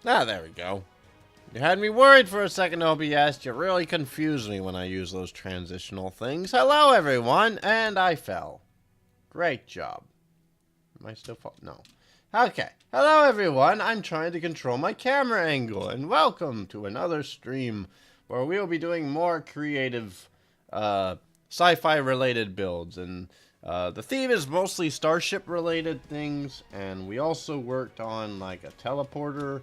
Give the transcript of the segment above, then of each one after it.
Ah, there we go. You had me worried for a second, OBS. You really confused me when I use those transitional things. Hello, everyone, and I fell. Great job. Am I still fall? No. Okay. Hello, everyone. I'm trying to control my camera angle, and welcome to another stream where we'll be doing more creative, sci-fi related builds. And the theme is mostly Starship related things, and we also worked on like a teleporter.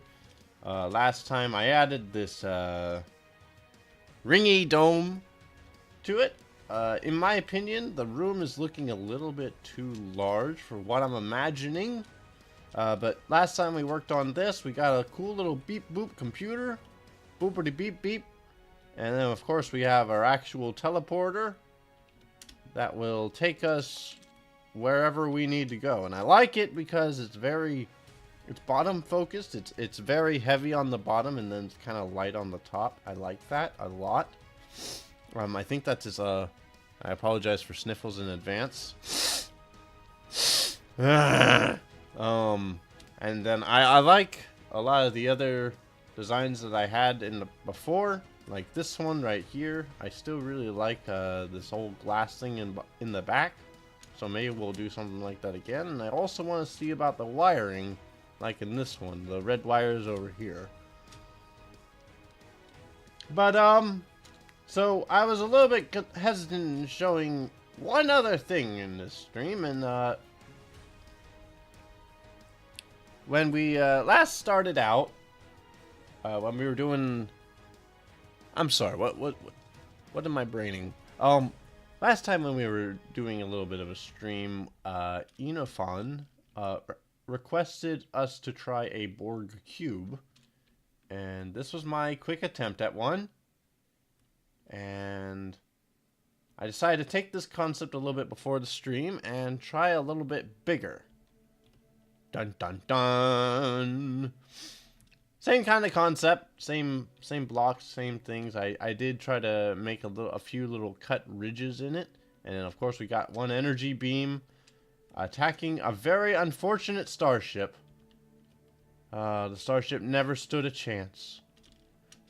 Last time I added this ringy dome to it. In my opinion, the room is looking a little bit too large for what I'm imagining. But last time we worked on this, we got a cool little beep boop computer. Boopity beep beep. And then of course we have our actual teleporter that will take us wherever we need to go. And I like it because it's bottom focused. It's very heavy on the bottom and then it's kind of light on the top. I like that a lot. I think that's his, I apologize for sniffles in advance. And then I like a lot of the other designs that I had in the before, like this one right here. I still really like this whole glass thing in the back, so maybe we'll do something like that again. And I also want to see about the wiring, like in this one, the red wires over here. But so I was a little bit hesitant in showing one other thing in this stream, and when we last started out, when we were doing, I'm sorry, what am I braining? Last time when we were doing a little bit of a stream, Enofon requested us to try a Borg cube, and this was my quick attempt at one. And I decided to take this concept a little bit before the stream and try a little bit bigger. Dun dun dun. Same kind of concept, same blocks, same things. I did try to make a few little cut ridges in it, and then of course we got one energy beam attacking a very unfortunate starship. The starship never stood a chance.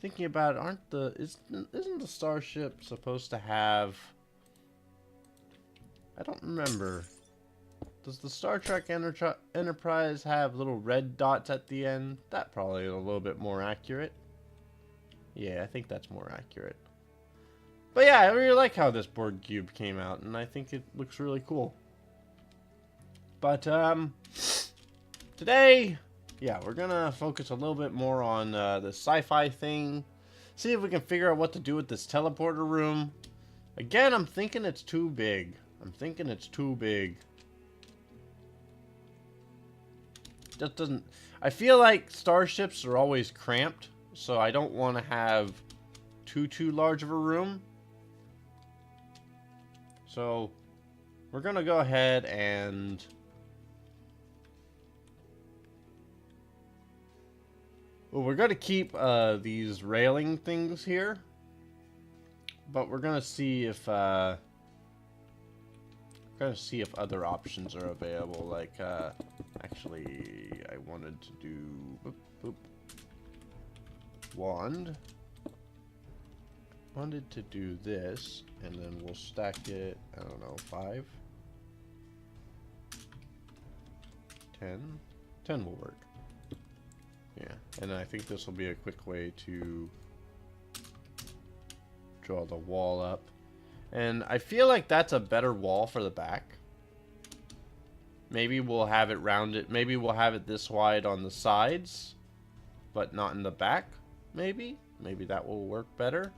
Thinking about it, isn't the starship supposed to have, I don't remember. Does the Star Trek Enterprise have little red dots at the end? That probably is a little bit more accurate. Yeah, I think that's more accurate. But yeah, I really like how this Borg cube came out, and I think it looks really cool. But today, yeah, we're gonna focus a little bit more on the sci-fi thing. See if we can figure out what to do with this teleporter room. Again, I'm thinking it's too big. Just doesn't. I feel like starships are always cramped, so I don't want to have too large of a room. So we're gonna go ahead and we're going to keep these railing things here, but we're going to see if other options are available. Like actually, I wanted to do wanted to do this, and then we'll stack it. I don't know, 5, 10 will work. Yeah, and I think this will be a quick way to draw the wall up. And I feel like that's a better wall for the back. Maybe we'll have it rounded. Maybe we'll have it this wide on the sides, but not in the back. Maybe that will work better.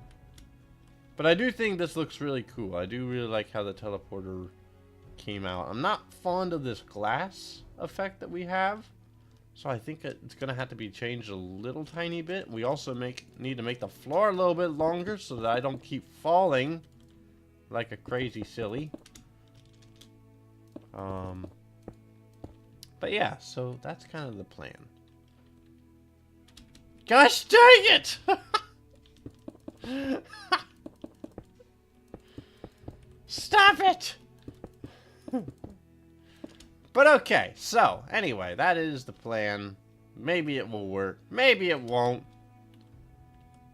But I do think this looks really cool. I do really like how the teleporter came out. I'm not fond of this glass effect that we have. So I think it's going to have to be changed a little tiny bit. We also need to make the floor a little bit longer so that I don't keep falling like a crazy silly. But yeah, so that's kind of the plan. Gosh dang it! Stop it! But okay, so anyway, that is the plan. Maybe it will work. Maybe it won't.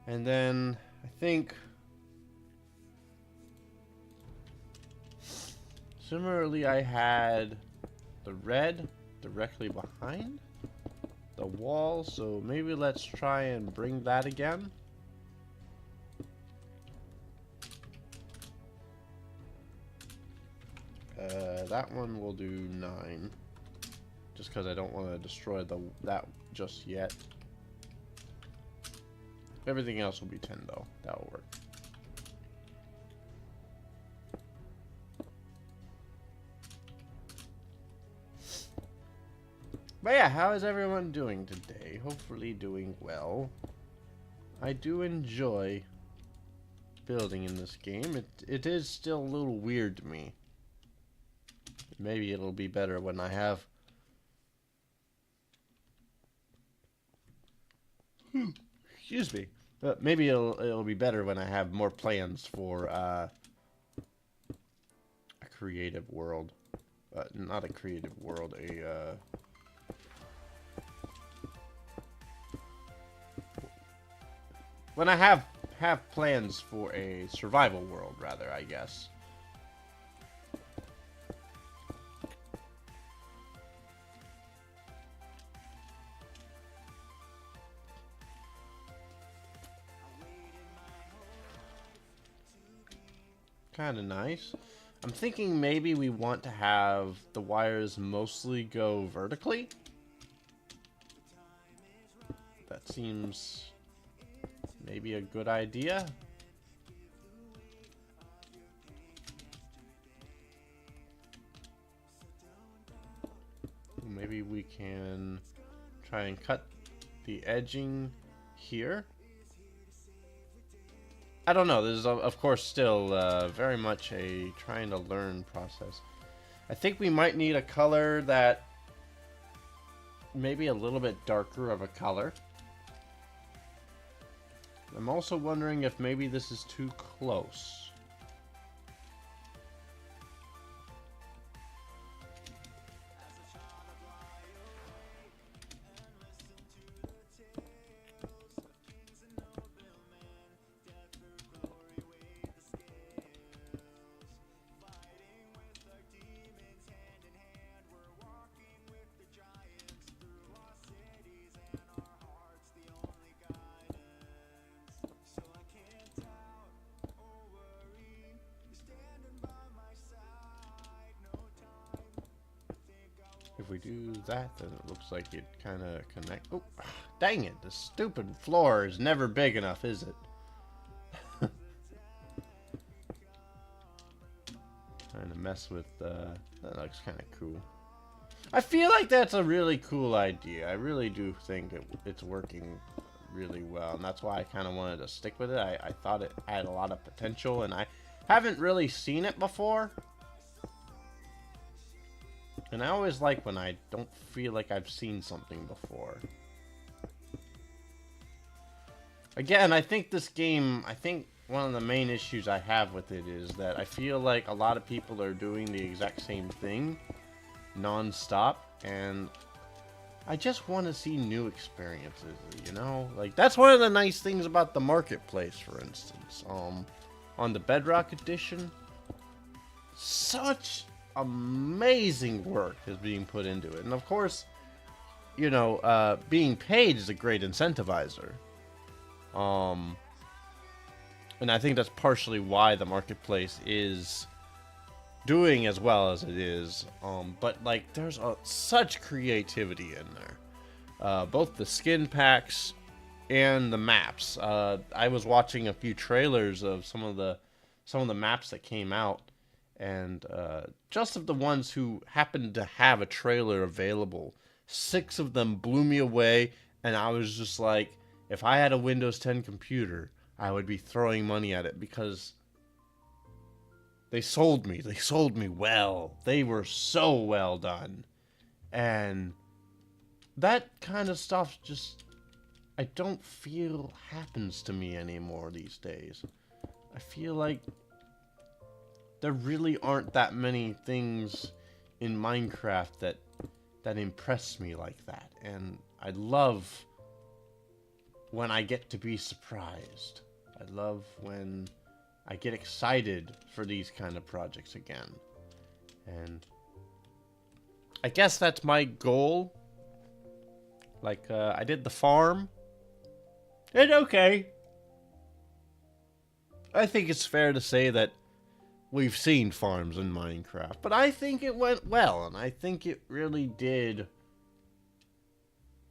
And then I think similarly I had the red directly behind the wall, so maybe let's try and bring that again. That one will do 9. Just because I don't want to destroy that just yet. Everything else will be 10 though. That will work. But yeah, how is everyone doing today? Hopefully doing well. I do enjoy building in this game. It is still a little weird to me. Maybe it'll be better when I have... Excuse me. Maybe it'll be better when I have more plans for a creative world. Not a creative world, when I have plans for a survival world, rather, I guess. Kind of nice. I'm thinking maybe we want to have the wires mostly go vertically. That seems maybe a good idea. Maybe we can try and cut the edging here. I don't know. This is, of course, still very much a trying to learn process. I think we might need a color that maybe a little bit darker of a color. I'm also wondering if maybe this is too close. If we do that, then it looks like it kind of connect. Oh, dang it! The stupid floor is never big enough, is it? Trying to mess with. That looks kind of cool. I feel like that's a really cool idea. I really do think it's working really well, and that's why I kind of wanted to stick with it. I thought it had a lot of potential, and I haven't really seen it before. And I always like when I don't feel like I've seen something before. Again, I think this game, one of the main issues I have with it is that I feel like a lot of people are doing the exact same thing non-stop, and I just want to see new experiences, you know? Like, that's one of the nice things about the marketplace, for instance. On the Bedrock Edition, such amazing work is being put into it. And of course, you know, being paid is a great incentivizer. And I think that's partially why the marketplace is doing as well as it is. But like, there's such creativity in there. Both the skin packs and the maps. I was watching a few trailers of some of the maps that came out. And just of the ones who happened to have a trailer available, 6 of them blew me away, and I was just like, if I had a Windows 10 computer, I would be throwing money at it, because they sold me. They sold me well. They were so well done. And that kind of stuff just, I don't feel happens to me anymore these days. I feel like there really aren't that many things in Minecraft that impress me like that. And I love when I get to be surprised. I love when I get excited for these kind of projects again. And I guess that's my goal. Like, I did the farm. And okay. I think it's fair to say that we've seen farms in Minecraft. But I think it went well. And I think it really did.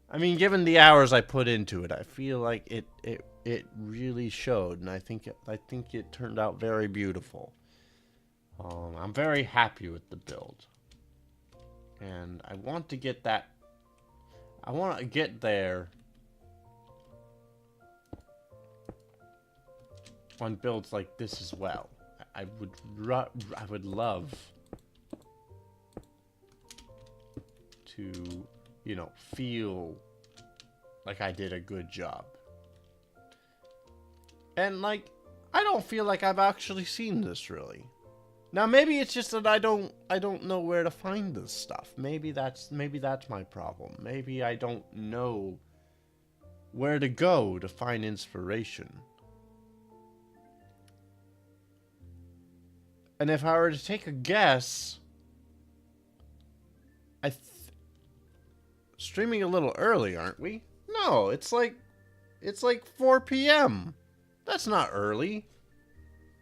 I mean, given the hours I put into it, I feel like it really showed. And I think it turned out very beautiful. I'm very happy with the build. And I want to get that. I want to get there on builds like this as well. I would love to, you know, feel like I did a good job. And like, I don't feel like I've actually seen this really. Now maybe it's just that I don't know where to find this stuff. Maybe that's my problem. Maybe I don't know where to go to find inspiration. And if I were to take a guess, streaming a little early, aren't we? No, it's like 4 p.m. That's not early.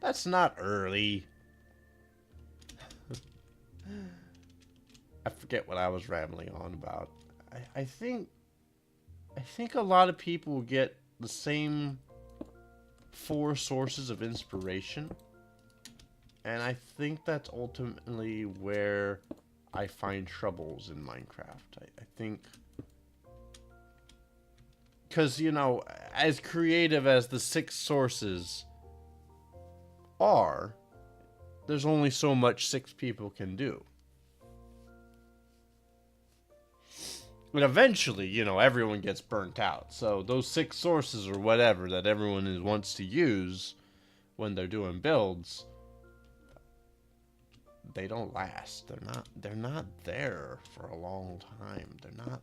That's not early. I forget what I was rambling on about. I think a lot of people get the same 4 sources of inspiration. And I think that's ultimately where I find troubles in Minecraft. I think, because, you know, as creative as the 6 sources are, there's only so much 6 people can do. And eventually, you know, everyone gets burnt out. So those 6 sources or whatever that everyone wants to use when they're doing builds, they don't last. They're not there for a long time. They're not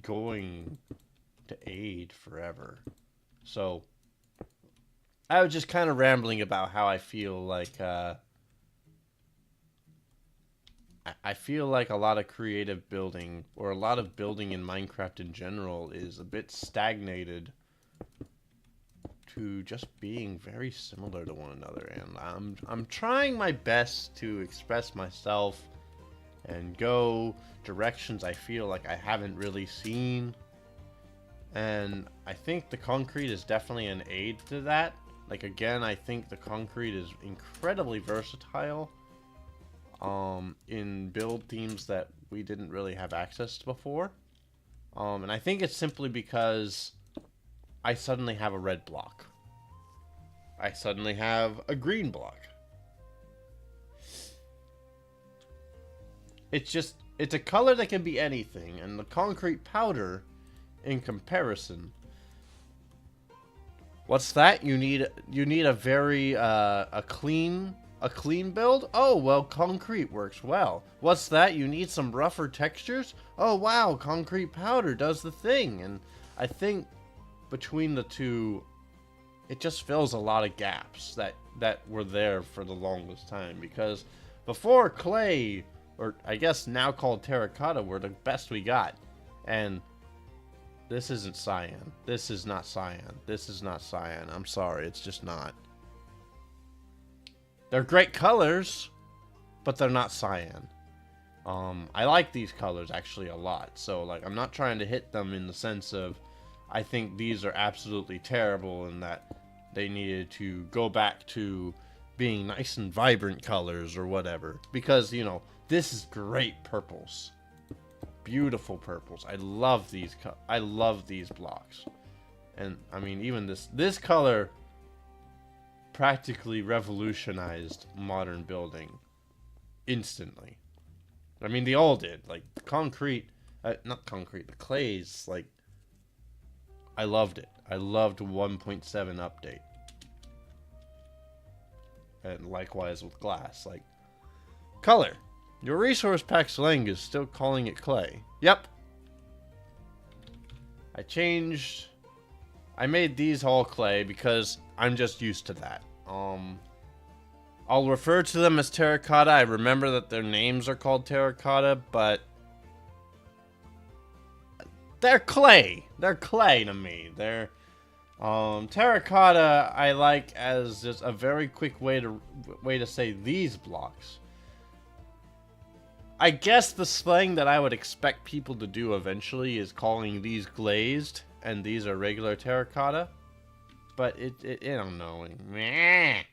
going to aid forever. So I was just kind of rambling about how I feel like I feel like a lot of creative building, or a lot of building in Minecraft in general, is a bit stagnated to just being very similar to one another. And I'm trying my best to express myself and go directions I feel like I haven't really seen. And I think the concrete is definitely an aid to that. Like, again, I think the concrete is incredibly versatile in build themes that we didn't really have access to before. And I think it's simply because I suddenly have a red block. I suddenly have a green block. It's a color that can be anything, and the concrete powder, in comparison, what's that? You need a very a clean build? Oh, well, concrete works well. What's that? You need some rougher textures? Oh, wow, concrete powder does the thing. And I think between the two, it just fills a lot of gaps that were there for the longest time. Because before, clay, or I guess now called terracotta, were the best we got. And this isn't cyan. This is not cyan. This is not cyan. I'm sorry, it's just not. They're great colors, but they're not cyan. I like these colors actually a lot. So, like, I'm not trying to hit them in the sense of I think these are absolutely terrible and that they needed to go back to being nice and vibrant colors or whatever. Because, you know, this is great purples. Beautiful purples. I love these blocks. And, I mean, even this color practically revolutionized modern building instantly. I mean, they all did. Like, the concrete, not concrete, the clays, like, I loved it. I loved 1.7 update. And likewise with glass. Like, color. Your resource pack slang is still calling it clay. Yep. I made these all clay because I'm just used to that. I'll refer to them as terracotta. I remember that their names are called terracotta, but they're clay. They're clay to me. They're terracotta I like as just a very quick way to say these blocks. I guess the slang that I would expect people to do eventually is calling these glazed and these are regular terracotta. But I don't know. Meh.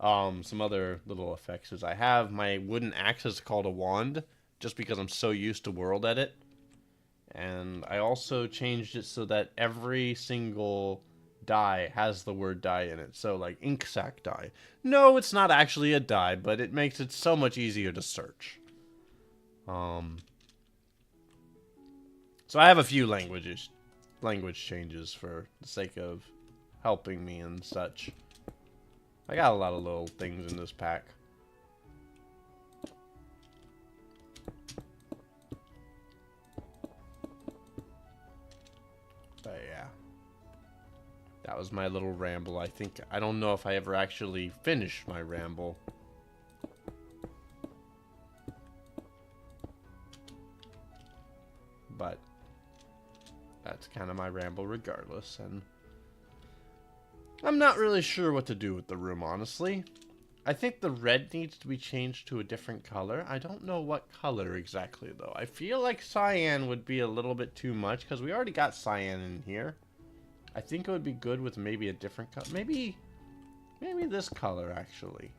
Some other little effects is I have my wooden axe is called a wand, just because I'm so used to World Edit. And I also changed it so that every single die has the word die in it. So like ink sac die. No, it's not actually a die, but it makes it so much easier to search. So I have a few language changes for the sake of helping me and such. I got a lot of little things in this pack. But yeah. That was my little ramble. I don't know if I ever actually finished my ramble. But that's kind of my ramble regardless, and I'm not really sure what to do with the room, honestly. I think the red needs to be changed to a different color. I don't know what color exactly, though. I feel like cyan would be a little bit too much, because we already got cyan in here. I think it would be good with maybe a different color. Maybe this color, actually.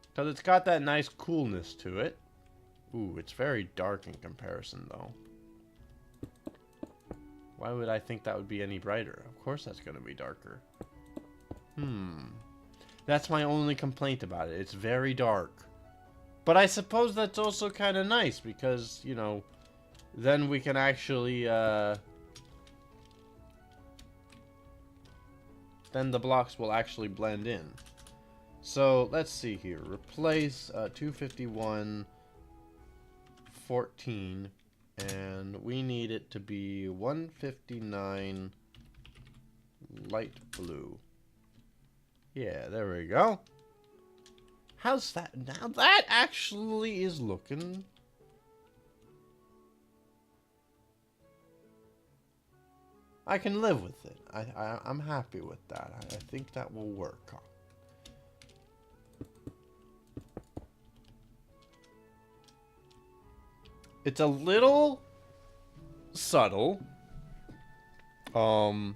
Because it's got that nice coolness to it. Ooh, it's very dark in comparison, though. Why would I think that would be any brighter? Of course that's going to be darker. That's my only complaint about it. It's very dark. But I suppose that's also kind of nice because, you know, then we can actually, then the blocks will actually blend in. So, let's see here. Replace 251, 14, and we need it to be 159 light blue. Yeah, there we go. How's that? Now that actually is looking... I can live with it. I'm happy with that. I think that will work. It's a little subtle. For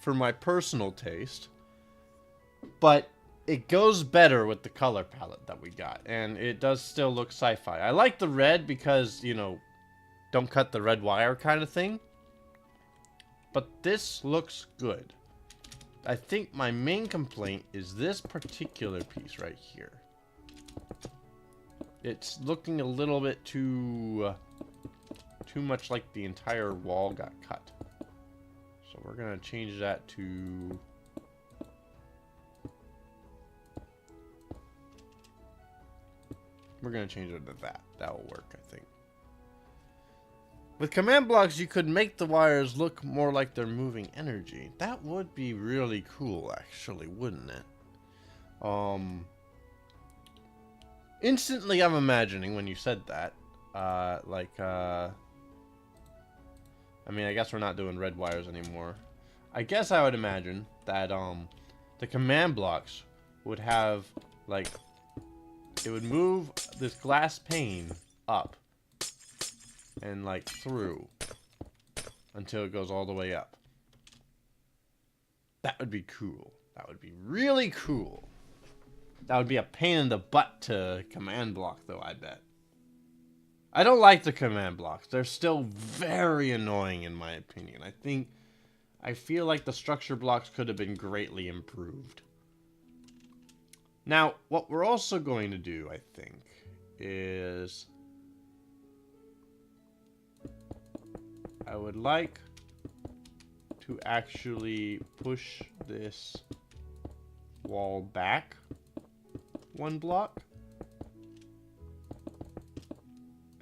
my personal taste. But it goes better with the color palette that we got. And it does still look sci-fi. I like the red because, you know, don't cut the red wire kind of thing. But this looks good. I think my main complaint is this particular piece right here. It's looking a little bit too much like the entire wall got cut. So we're going to change that to... We're going to change it to that. That will work, I think. With command blocks, you could make the wires look more like they're moving energy. That would be really cool, actually, wouldn't it? Instantly, I'm imagining when you said that, I mean, I guess we're not doing red wires anymore. I guess I would imagine that, the command blocks would have, like, it would move this glass pane up and, like, through until it goes all the way up. That would be cool. That would be really cool. That would be a pain in the butt to command block, though, I bet. I don't like the command blocks. They're still very annoying, in my opinion. I feel like the structure blocks could have been greatly improved. Now, what we're also going to do, I think, is... I would like to actually push this wall back one block.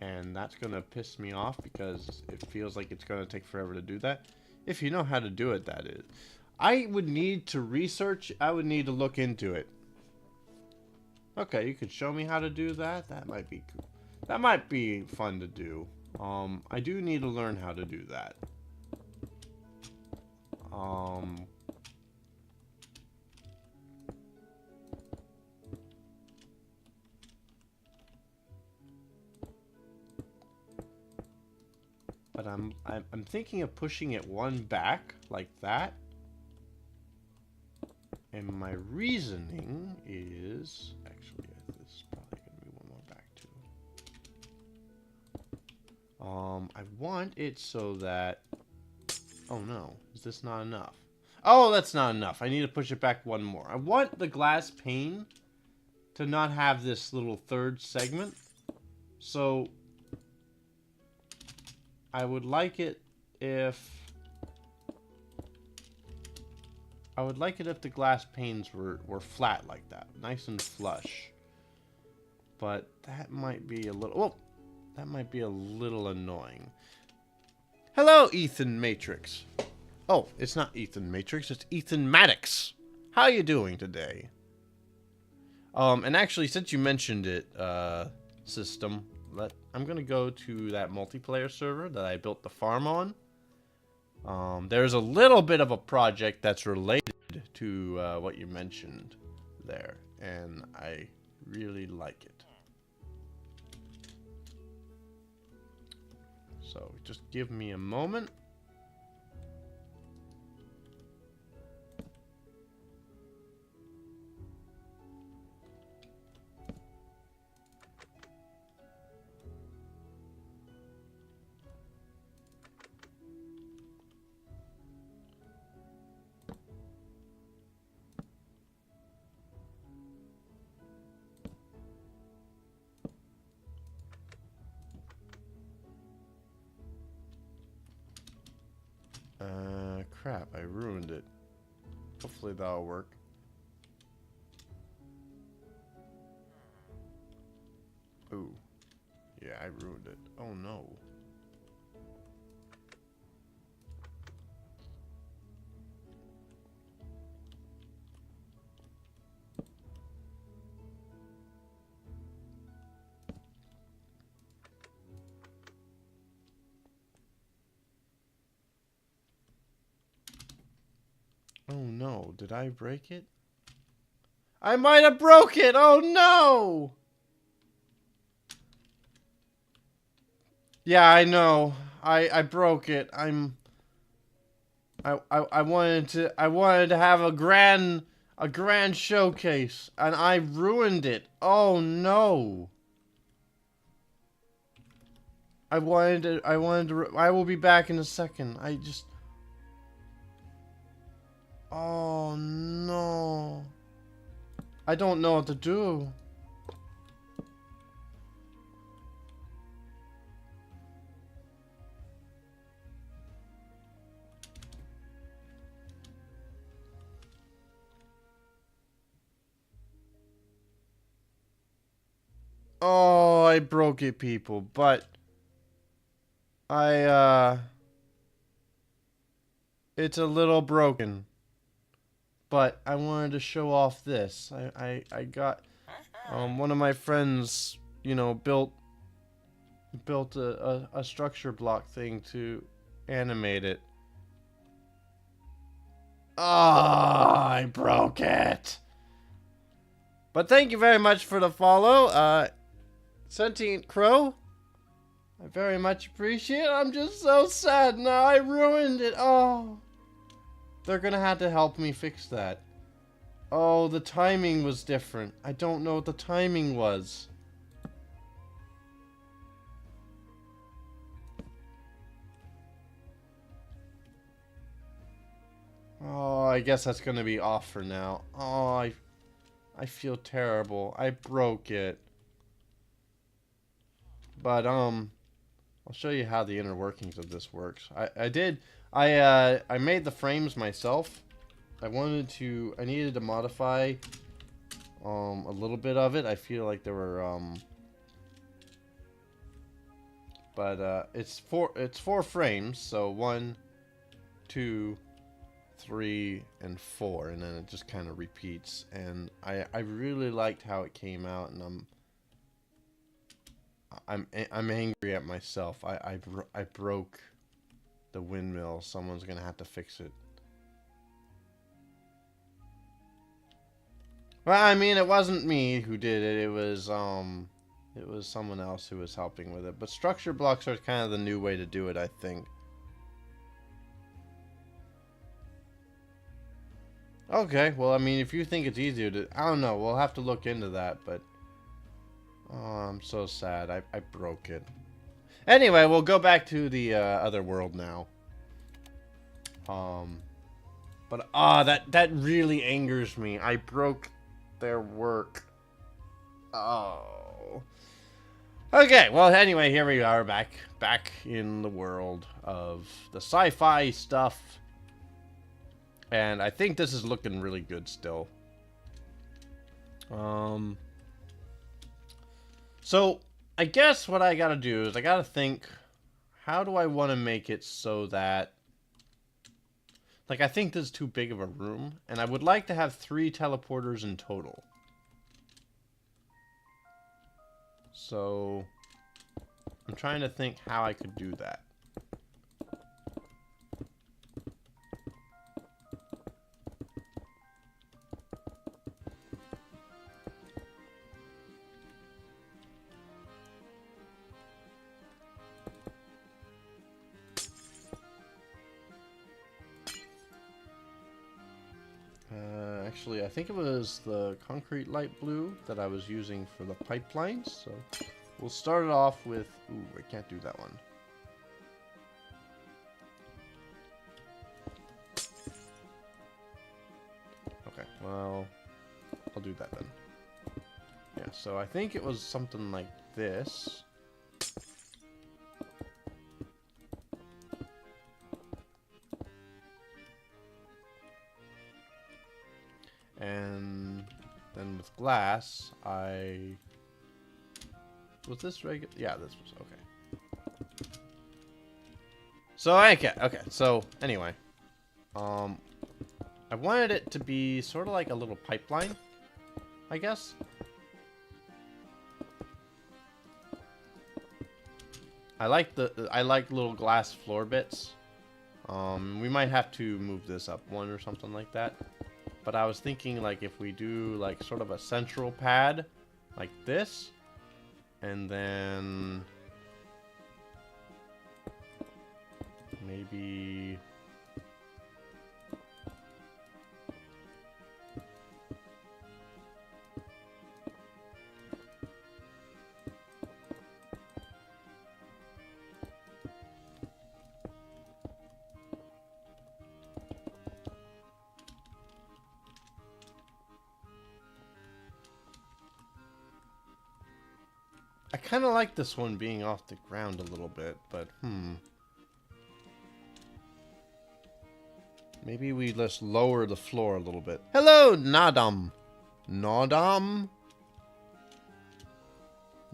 And that's going to piss me off because it feels like it's going to take forever to do that. If you know how to do it, that is. I would need to research. I would need to look into it. Okay, you could show me how to do that. That might be cool. That might be fun to do. I do need to learn how to do that. But I'm thinking of pushing it one back like that. And my reasoning is actually this is probably gonna be one more back too. I want it so that oh no, is this not enough? Oh, that's not enough. I need to push it back one more. I want the glass pane to not have this little third segment. So I would like it if the glass panes were flat like that, nice and flush. But that might be a little annoying. Hello, Ethan Matrix. Oh, it's not Ethan Matrix, it's Ethan Maddox. How you doing today? And actually, since you mentioned it, system, I'm gonna go to that multiplayer server that I built the farm on. There's a little bit of a project that's related to what you mentioned there, and I really like it. So just give me a moment. Crap, I ruined it. Hopefully that'll work. Ooh. Yeah, I ruined it. Oh no. Oh no, did I break it? I might have broke it! Oh no! Yeah, I know. I broke it. I wanted to have a grand showcase and I ruined it. Oh no. I will be back in a second. Oh no. I don't know what to do. Oh, I broke it, people, but it's a little broken. But I wanted to show off this. I got one of my friends, you know, built a structure block thing to animate it. Ah, I broke it. But thank you very much for the follow, Sentient Crow. I very much appreciate it. I'm just so sad now. I ruined it. Oh. They're gonna have to help me fix that. Oh, the timing was different. I don't know what the timing was. Oh, I guess that's gonna be off for now. Oh, I feel terrible. I broke it. But, I'll show you how the inner workings of this works. I made the frames myself. I needed to modify, a little bit of it. I feel like there were, But it's four frames, so 1, 2, 3, and 4, and then it just kind of repeats. And I really liked how it came out, and I'm angry at myself. I broke the windmill. Someone's gonna have to fix it. Well, I mean, it wasn't me who did it. It was someone else who was helping with it. But structure blocks are kind of the new way to do it, I think. Okay, well, I mean, if you think it's easier to... I don't know, we'll have to look into that, but... Oh, I'm so sad. I broke it. Anyway, we'll go back to the other world now. But, that really angers me. I broke their work. Oh. Okay, well, anyway, here we are back in the world of the sci-fi stuff. And I think this is looking really good still. So, I guess what I gotta do is I gotta think, how do I want to make it so that... Like, I think this is too big of a room, and I would like to have 3 teleporters in total. So, I'm trying to think how I could do that. Actually, I think it was the concrete light blue that I was using for the pipelines. So we'll start it off with... Ooh, I can't do that one. Okay, well, I'll do that then. Yeah, so I think it was something like this. And then with glass, was this regular? Yeah, this was okay. So okay. So anyway, I wanted it to be sort of like a little pipeline, I guess. I like little glass floor bits. We might have to move this up one or something like that. But I was thinking, like, if we do, like, sort of a central pad, like this, and then maybe... I kind of like this one being off the ground a little bit, but maybe we just lower the floor a little bit. Hello, Nadam. Nadam?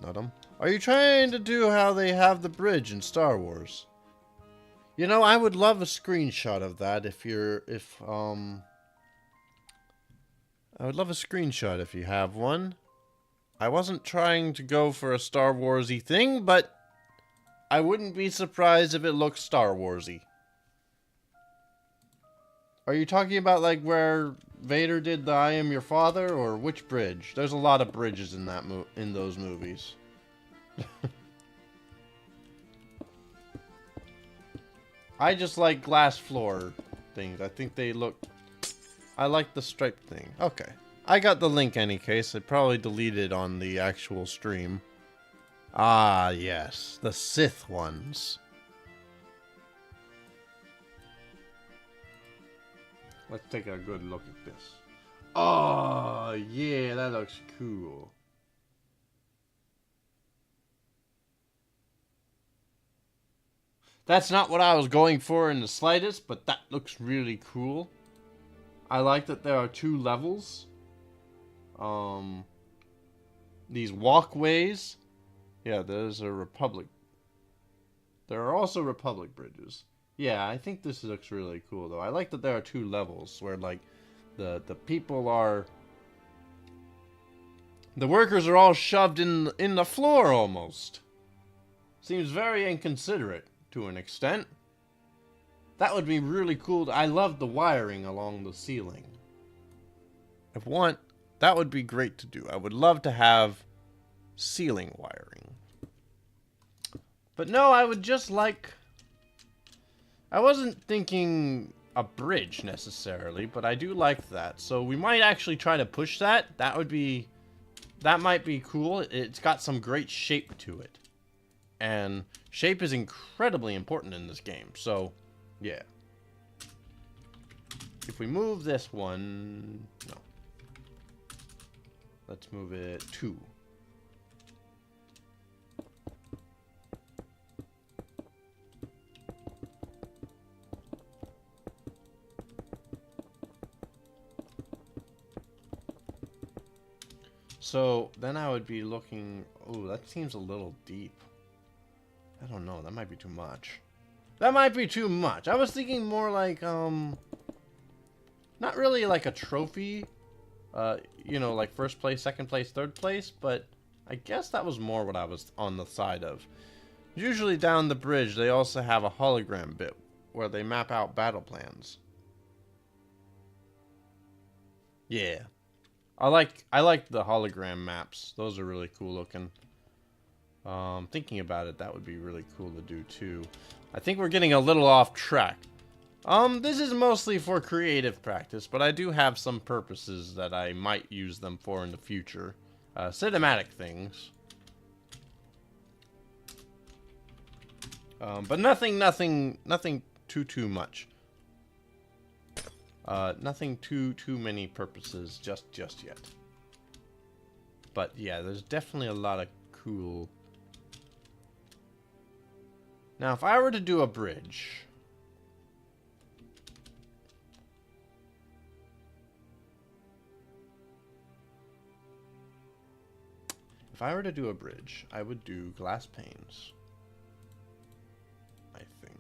Nadam? Are you trying to do how they have the bridge in Star Wars? You know, I would love a screenshot of that I would love a screenshot if you have one. I wasn't trying to go for a Star Wars-y thing, but I wouldn't be surprised if it looked Star Wars-y. Are you talking about, like, where Vader did the I am your father, or which bridge? There's a lot of bridges in in those movies. I just like glass floor things. I think they look... I like the striped thing. Okay. I got the link any case. I probably deleted on the actual stream. Ah, yes. The Sith ones. Let's take a good look at this. Oh, yeah, that looks cool. That's not what I was going for in the slightest, but that looks really cool. I like that there are 2 levels. These walkways. Yeah, there's a Republic. There are also Republic bridges. Yeah, I think this looks really cool, though. I like that there are two levels where, like, the people are... The workers are all shoved in the floor, almost. Seems very inconsiderate, to an extent. That would be really cool. I love the wiring along the ceiling. That would be great to do. I would love to have ceiling wiring. But no, I would just like... I wasn't thinking a bridge, necessarily, but I do like that. So we might actually try to push that. That might be cool. It's got some great shape to it. And shape is incredibly important in this game. So, yeah. If we move this one... No. Let's move it 2. So, then I would be looking... Oh, that seems a little deep. I don't know. That might be too much. That might be too much. I was thinking more like, not really like a trophy. You know, like first place, second place, third place. But I guess that was more what I was on the side of. Usually down the bridge, they also have a hologram bit where they map out battle plans. Yeah. I like the hologram maps. Those are really cool looking. Thinking about it, that would be really cool to do too. I think we're getting a little off track. This is mostly for creative practice, but I do have some purposes that I might use them for in the future. Cinematic things. But nothing too much. Nothing too many purposes just yet. But yeah, there's definitely a lot of cool. Now, if I were to do a bridge, I would do glass panes, I think.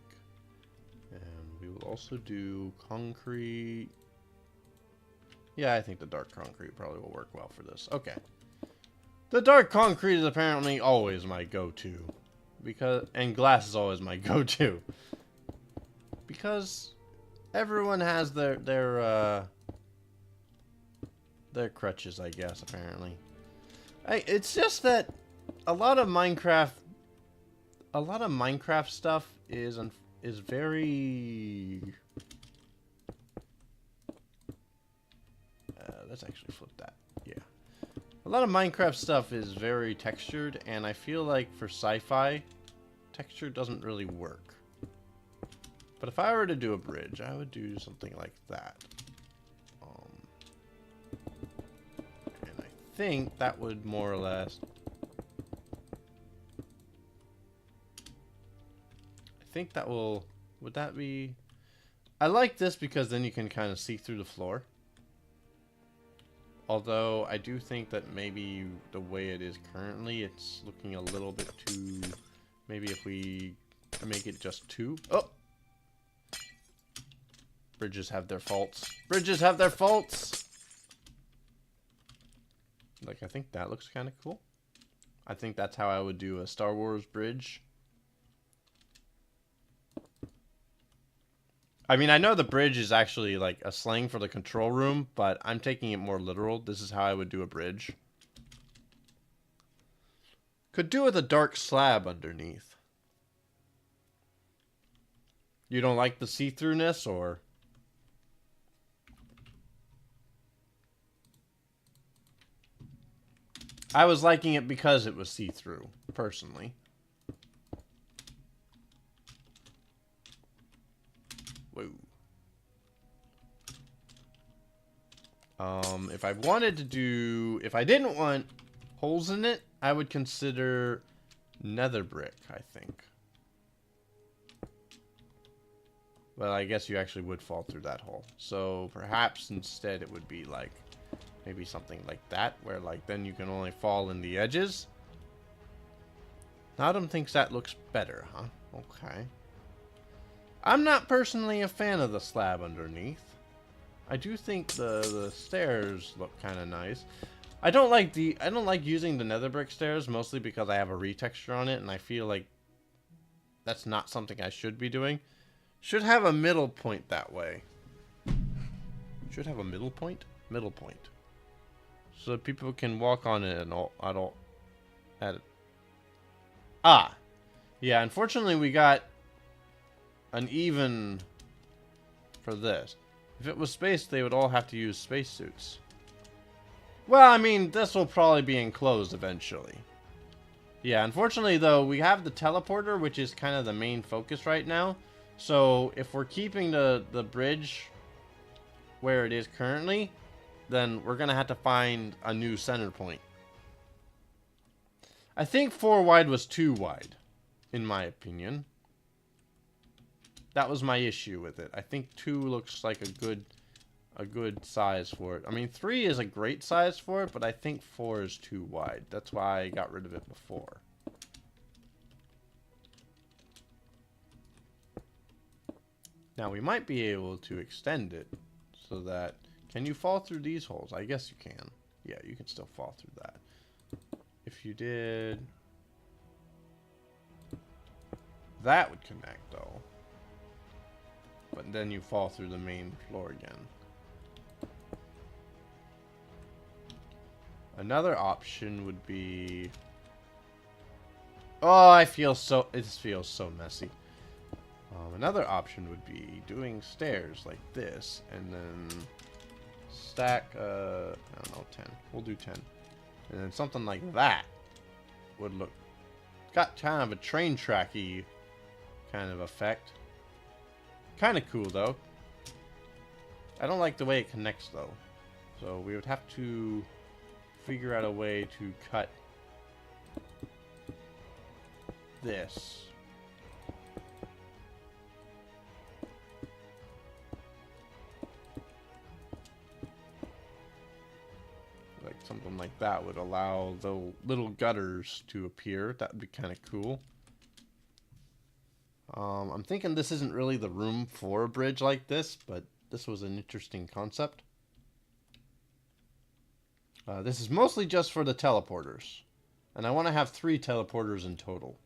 And we will also do concrete. Yeah, I think the dark concrete probably will work well for this. Okay. The dark concrete is apparently always my go-to. And glass is always my go-to. Because everyone has their crutches, I guess, apparently. It's just that a lot of Minecraft stuff is very... let's actually flip that. Yeah. A lot of Minecraft stuff is very textured, and I feel like for sci-fi, texture doesn't really work. But if I were to do a bridge, I would do something like that. And I think that would more or less... I think that will... Would that be... I like this because then you can kind of see through the floor. Although, I do think that maybe the way it is currently, it's looking a little bit too... Maybe if we make it just 2... Oh! Bridges have their faults. Bridges have their faults! Like, I think that looks kind of cool. I think that's how I would do a Star Wars bridge. I mean, I know the bridge is actually like a slang for the control room, but I'm taking it more literal. This is how I would do a bridge. Could do with a dark slab underneath. You don't like the see-throughness, or? I was liking it because it was see-through, personally. Whoa. If I wanted to do... If I didn't want holes in it, I would consider nether brick, I think. Well, I guess you actually would fall through that hole. So perhaps instead it would be like... Maybe something like that, where like then you can only fall in the edges. Adam thinks that looks better, huh? Okay. I'm not personally a fan of the slab underneath. I do think the stairs look kind of nice. I don't like using the nether brick stairs, mostly because I have a retexture on it and I feel like that's not something I should be doing. Should have a middle point that way. Should have a middle point? Middle point. So that people can walk on it and all at it. Ah. Yeah, unfortunately we got an even for this. If it was space, they would all have to use spacesuits. Well, I mean, this will probably be enclosed eventually. Yeah, unfortunately though, we have the teleporter, which is kind of the main focus right now. So if we're keeping the bridge where it is currently, then we're going to have to find a new center point. I think 4 wide was too wide, in my opinion. That was my issue with it. I think 2 looks like a good size for it. I mean, 3 is a great size for it, but I think 4 is too wide. That's why I got rid of it before. Now, we might be able to extend it so that... Can you fall through these holes? I guess you can. Yeah, you can still fall through that. If you did... That would connect, though. But then you fall through the main floor again. Another option would be... Oh, it feels so messy. Another option would be doing stairs like this, and then stack, I don't know, 10. We'll do 10. And then something like that would look... It's got kind of a train tracky kind of effect. Kind of cool, though. I don't like the way it connects, though. So we would have to figure out a way to cut this. Like something like that would allow the little gutters to appear. That would be kind of cool. I'm thinking this isn't really the room for a bridge like this, but this was an interesting concept. This is mostly just for the teleporters. And I want to have 3 teleporters in total.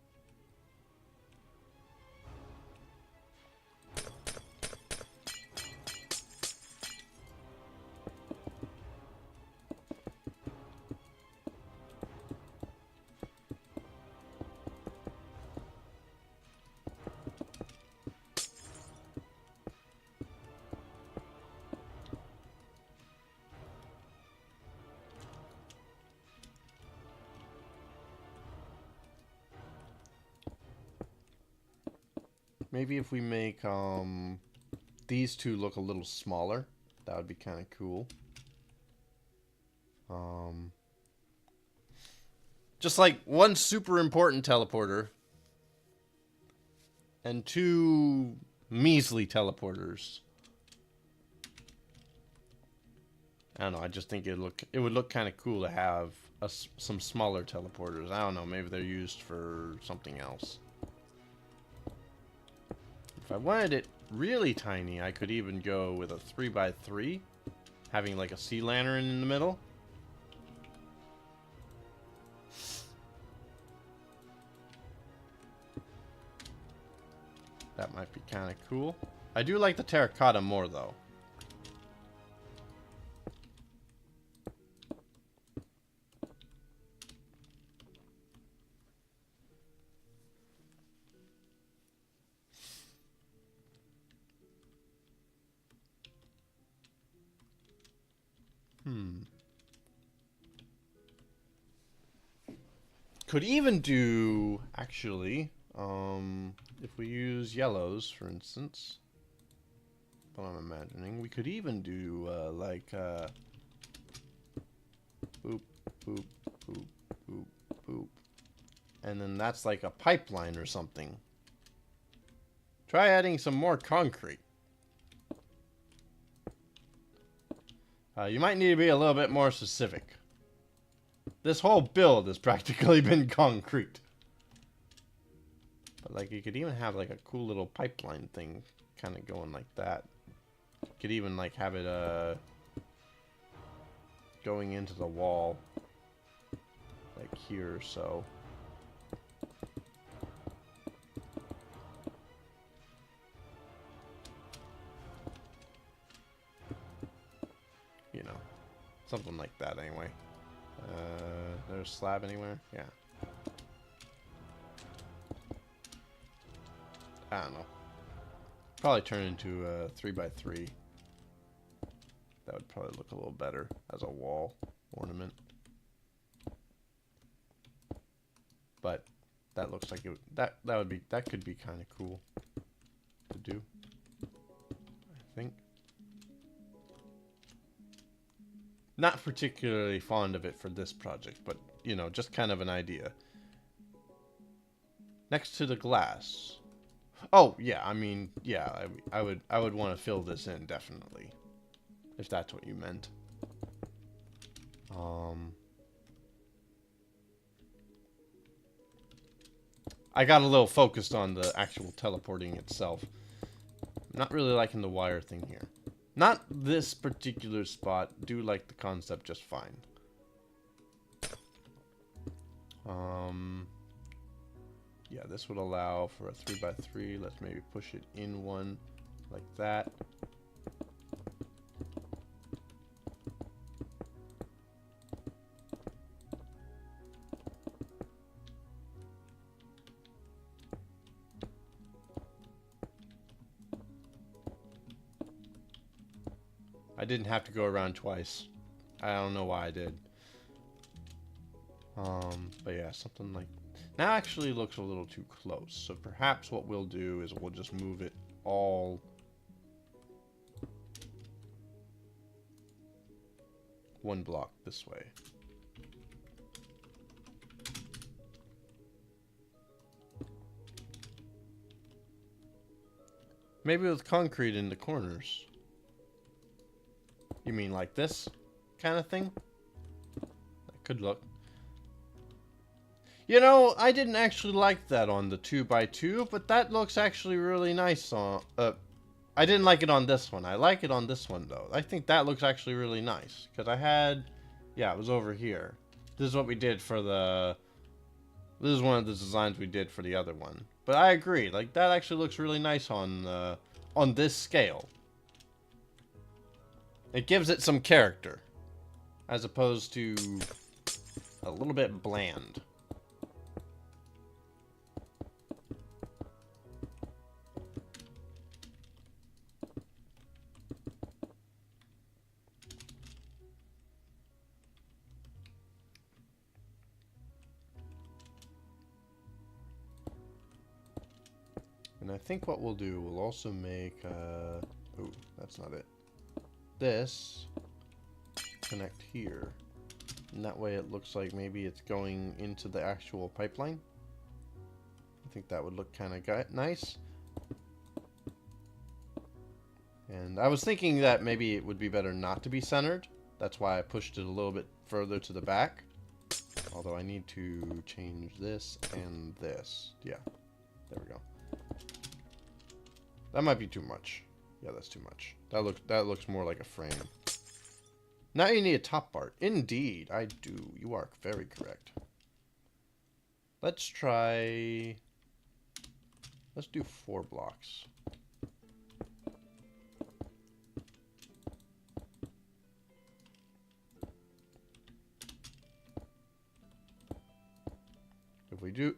Maybe if we make these 2 look a little smaller, that would be kind of cool. Just like 1 super important teleporter and 2 measly teleporters. I don't know, I just think it would look kind of cool to have some smaller teleporters. I don't know, maybe they're used for something else. If I wanted it really tiny, I could even go with a 3x3, having like a sea lantern in the middle. That might be kind of cool. I do like the terracotta more, though. Could even do, actually, if we use yellows, for instance, what I'm imagining, we could even do, boop, boop, boop, boop, boop. And then that's like a pipeline or something. Try adding some more concrete. You might need to be a little bit more specific. This whole build has practically been concrete. Like, you could even have like a cool little pipeline thing kind of going like that. You could even like have it going into the wall like here or so. You know, something like that anyway. There's a slab anywhere? Yeah. I don't know. Probably turn into a 3x3. That would probably look a little better as a wall ornament. But that looks like it. That could be kind of cool to do, I think. Not particularly fond of it for this project, but you know, just kind of an idea. Next to the glass. Oh yeah, I mean, yeah, I would want to fill this in definitely, if that's what you meant. I got a little focused on the actual teleporting itself. I'm not really liking the wire thing here. Not this particular spot. Do like the concept just fine. Yeah, this would allow for a 3x3. Let's maybe push it in one like that. I didn't have to go around twice. I don't know why I did. But yeah, something like... Now actually looks a little too close. So perhaps what we'll do is we'll just move it all... one block this way. Maybe with concrete in the corners. You mean like this kind of thing? That could look. You know, I didn't actually like that on the 2x2, but that looks actually really nice on... I didn't like it on this one. I like it on this one, though. I think that looks actually really nice. Because I had... Yeah, it was over here. This is what we did for the... This is one of the designs we did for the other one. But I agree. Like, that actually looks really nice on this scale. It gives it some character. As opposed to a little bit bland. And I think what we'll do, we'll also make, oh, that's not it. This connect here. And that way it looks like maybe it's going into the actual pipeline. I think that would look kind of nice. And I was thinking that maybe it would be better not to be centered. That's why I pushed it a little bit further to the back. Although I need to change this and this. Yeah, there we go. That might be too much. Yeah, that's too much. That looks more like a frame. Now you need a top part. Indeed, I do. You are very correct. Let's try... Let's do 4 blocks.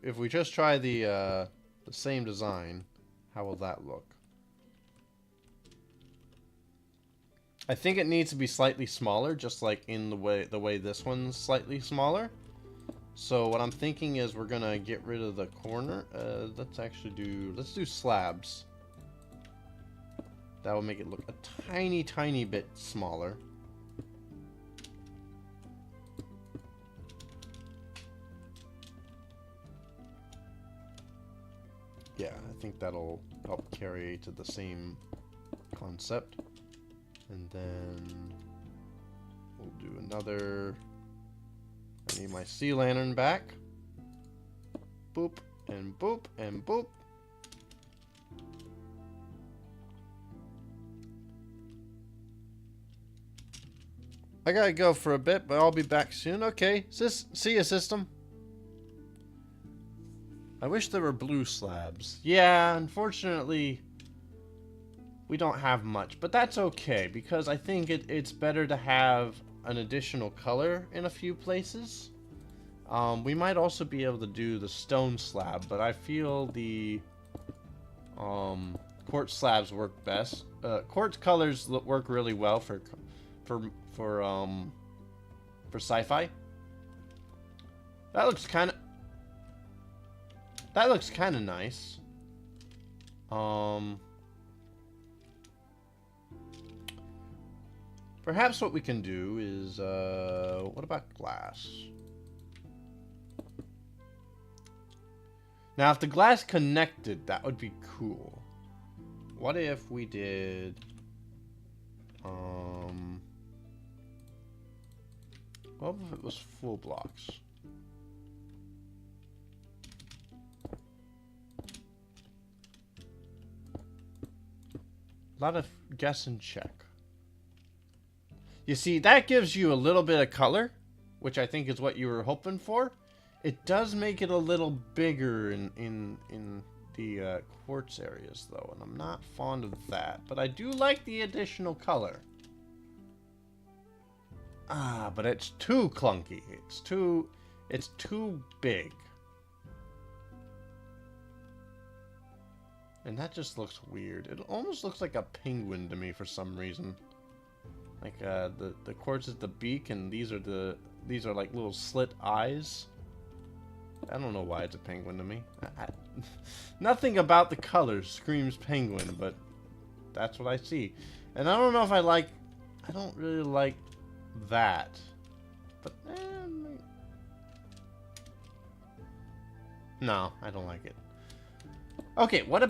If we just try the same design, how will that look? I think it needs to be slightly smaller, just like in the way this one's slightly smaller. So what I'm thinking is we're gonna get rid of the corner. Let's do slabs. That will make it look a tiny bit smaller. Yeah, I think that'll help carry to the same concept. And then we'll do another... I need my sea lantern back. Boop, and boop, and boop. I gotta go for a bit, but I'll be back soon. Okay, see ya, system. I wish there were blue slabs. Yeah, unfortunately, we don't have much, but that's okay, because I think it's better to have an additional color in a few places. We might also be able to do the stone slab, but I feel the quartz slabs work best. Quartz colors work really well for sci-fi. That looks kind of nice. Perhaps what we can do is what about glass? Now, if the glass connected, that would be cool. What if we did what if it was full blocks? A lot of guess and check. You see, that gives you a little bit of color, which I think is what you were hoping for. It does make it a little bigger in the quartz areas, though, and I'm not fond of that. But I do like the additional color. Ah, but it's too clunky. It's too big. And that just looks weird. It almost looks like a penguin to me for some reason. Like the quartz is the beak, and these are like little slit eyes. I don't know why it's a penguin to me. Nothing about the colors screams penguin, but that's what I see. And I don't know if I don't really like that. But no, I don't like it. Okay, what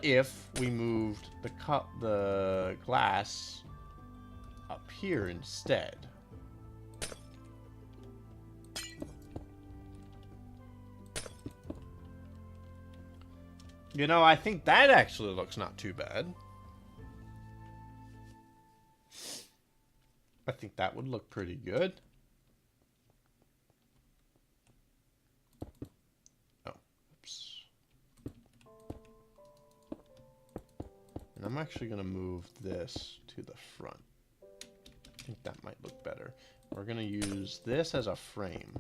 if we moved the glass up here instead? You know, I think that actually looks not too bad. I think that would look pretty good. Oh, oops. And I'm actually going to move this to the front. I think that might look better. We're going to use this as a frame.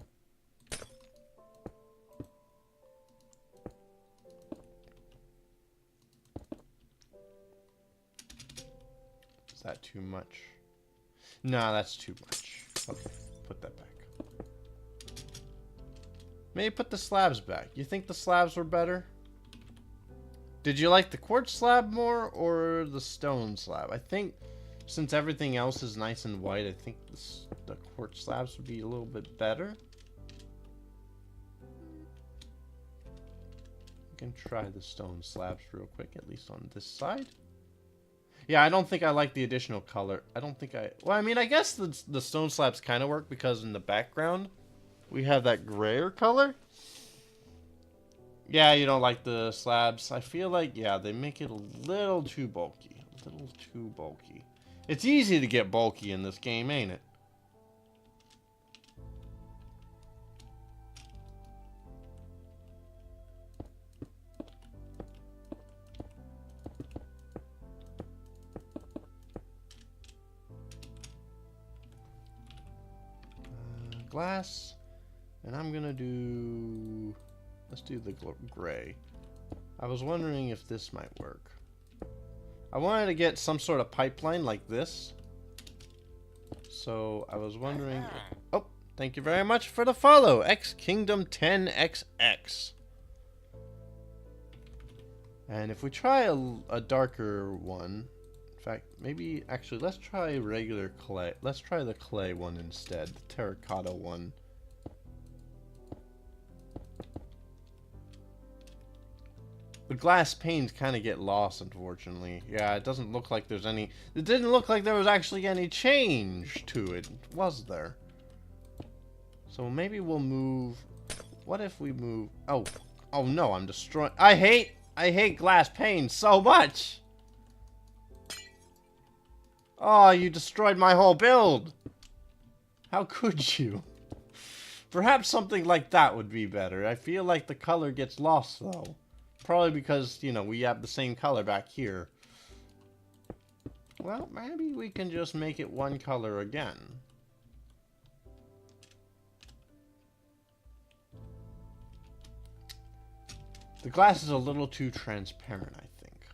Is that too much? No, that's too much. Okay, put that back. Maybe put the slabs back. You think the slabs were better? Did you like the quartz slab more or the stone slab? I think since everything else is nice and white, I think the quartz slabs would be a little bit better. We can try the stone slabs real quick, at least on this side. Yeah, I don't think I like the additional color. Well, I mean, I guess the stone slabs kind of work because in the background we have that grayer color. Yeah, you don't like the slabs. I feel like, yeah, they make it a little too bulky. A little too bulky. It's easy to get bulky in this game, ain't it? Glass, and I'm gonna do, let's do the gray. I was wondering if this might work. I wanted to get some sort of pipeline like this, so I was wondering oh, thank you very much for the follow, X Kingdom 10XX. And if we try a darker one, in fact, maybe, actually, let's try regular clay. Let's try the clay one instead, the terracotta one. The glass panes kind of get lost, unfortunately. Yeah, it doesn't look like there's any... It didn't look like there was actually any change to it, was there? So maybe we'll move... What if we move... Oh no, I'm destroying... I hate glass panes so much! Oh, you destroyed my whole build! How could you? Perhaps something like that would be better. I feel like the color gets lost, though. Probably because, you know, we have the same color back here. Well, maybe we can just make it one color again. The glass is a little too transparent, I think.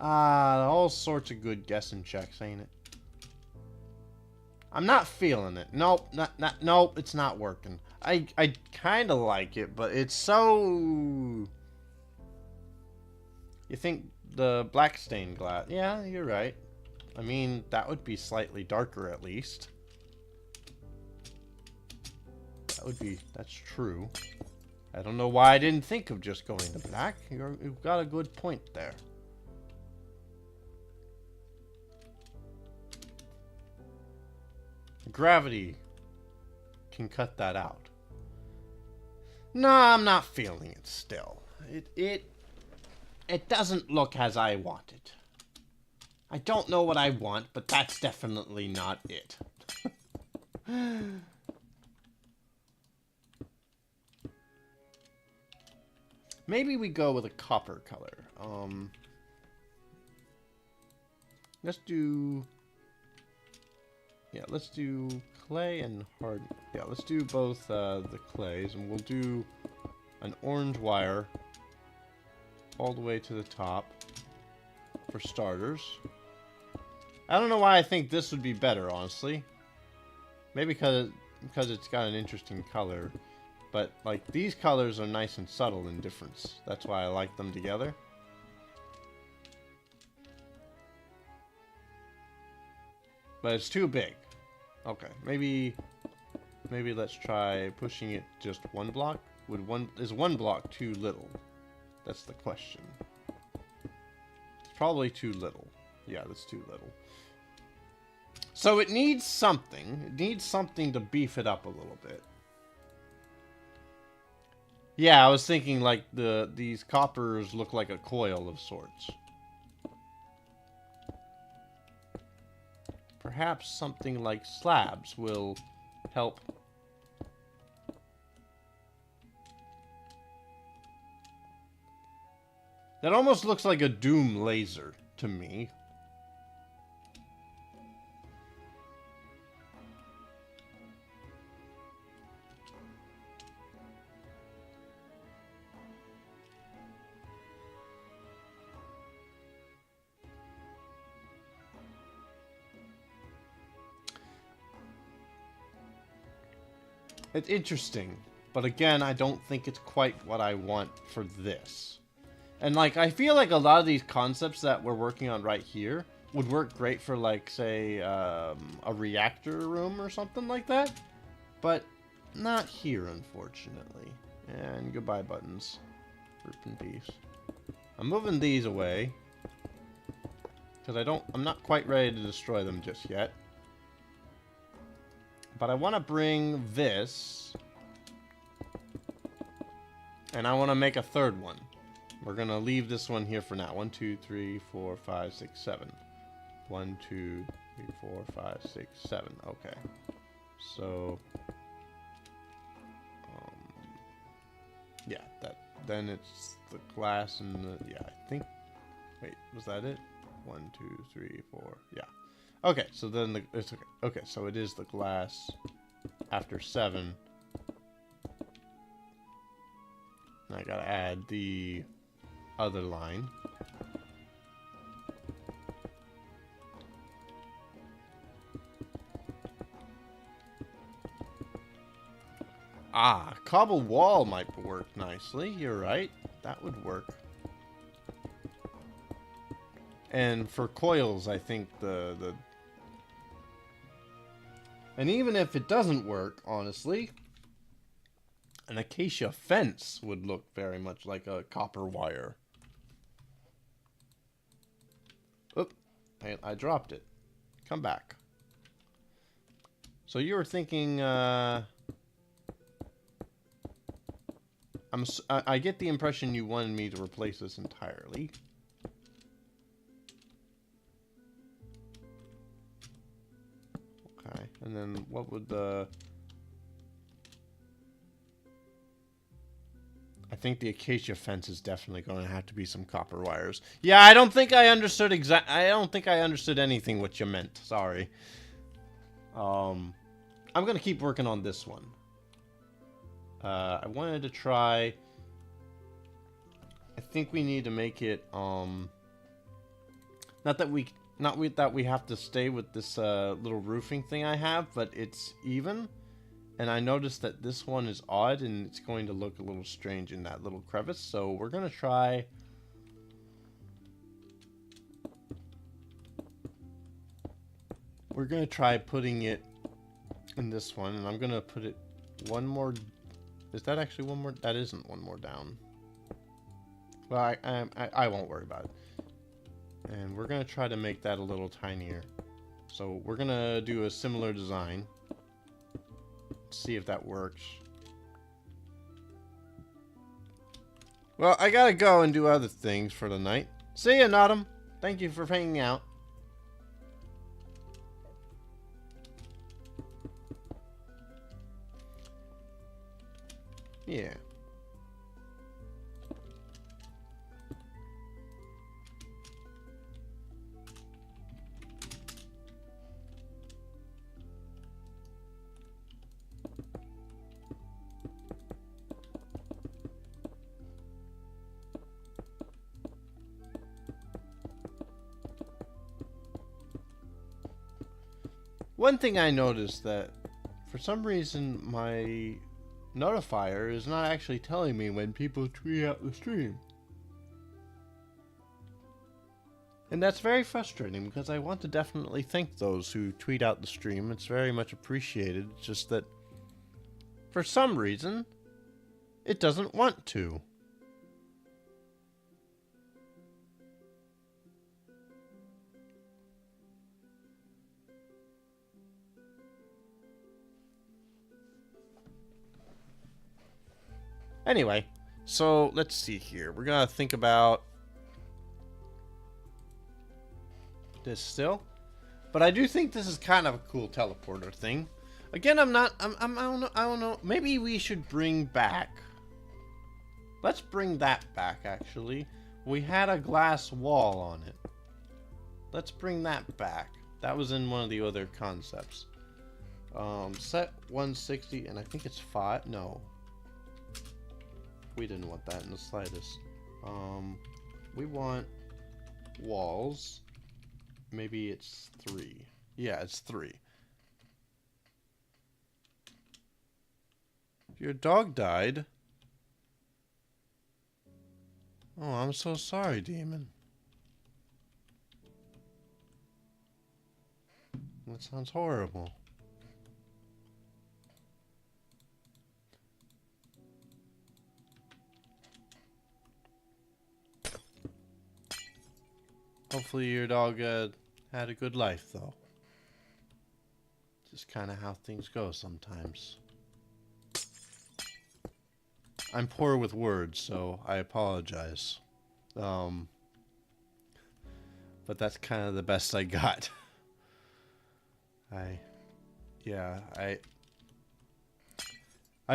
All sorts of good guessing checks, ain't it? I'm not feeling it. Nope, nope, it's not working. I kind of like it, but it's so... You think the black stained glass... Yeah, you're right. I mean, that would be slightly darker at least. That would be... That's true. I don't know why I didn't think of just going to black. You've got a good point there. Gravity can cut that out. No, I'm not feeling it still. It doesn't look as I want it. I don't know what I want, but that's definitely not it. Maybe we go with a copper color. Let's do... Yeah, let's do clay and hard... Yeah, let's do both the clays, and we'll do an orange wire all the way to the top for starters. I don't know why I think this would be better, honestly. Maybe because it's got an interesting color. But, like, these colors are nice and subtle in difference. That's why I like them together. But it's too big. Okay, maybe let's try pushing it just one block. Is one block too little? That's the question. It's probably too little. Yeah, that's too little. So it needs something. It needs something to beef it up a little bit. Yeah, I was thinking like these coppers look like a coil of sorts. Perhaps something like slabs will help. That almost looks like a Doom laser to me. It's interesting, but again, I don't think it's quite what I want for this. And like, I feel like a lot of these concepts that we're working on right here would work great for like, say, a reactor room or something like that. But not here, unfortunately. And goodbye buttons. Rip in peace. I'm moving these away. Because I'm not quite ready to destroy them just yet. But I want to bring this. And I want to make a third one. We're going to leave this one here for now. 1, 2, 3, 4, 5, 6, 7. 1, 2, 3, 4, 5, 6, 7. Okay. So... yeah, then it's the glass and the... Yeah, I think... Wait, was that it? 1, 2, 3, 4... Yeah. Okay, so then it's okay. Okay, so it is the glass after 7. And I gotta add the other line. Ah, cobble wall might work nicely. You're right. That would work. And for coils, I think the... And even if it doesn't work, honestly, an acacia fence would look very much like a copper wire. Oop, I dropped it. Come back. So you were thinking, I get the impression you wanted me to replace this entirely. And then what would the... I think the acacia fence is definitely going to have to be some copper wires. Yeah, I don't think I understood I don't think I understood anything what you meant. Sorry. I'm going to keep working on this one. I wanted to try... I think we need to make it, not that we have to stay with this, little roofing thing I have, but it's even. And I noticed that this one is odd, and it's going to look a little strange in that little crevice, so we're gonna try... We're gonna try putting it in this one, and I'm gonna put it one more... Is that actually one more? That isn't one more down. Well, I won't worry about it. And we're going to try to make that a little tinier. So we're going to do a similar design. See if that works. Well, I got to go and do other things for the night. See ya, Nottum. Thank you for hanging out. Yeah. One thing I noticed that for some reason my notifier is not actually telling me when people tweet out the stream. And that's very frustrating because I want to definitely thank those who tweet out the stream. It's very much appreciated. It's just that for some reason it doesn't want to. Anyway, so let's see here. We're gonna think about this still, but I do think this is kind of a cool teleporter thing. Again, I don't know. Maybe we should bring back. Let's bring that back. Actually, we had a glass wall on it. Let's bring that back. That was in one of the other concepts. Set 160, and I think it's 5. No. We didn't want that in the slightest. We want walls. Maybe it's 3. Yeah, it's 3. Your dog died? Oh, I'm so sorry, Demon. That sounds horrible. Hopefully your dog had a good life, though. Just kind of how things go sometimes. I'm poor with words, so I apologize. But that's kind of the best I got. I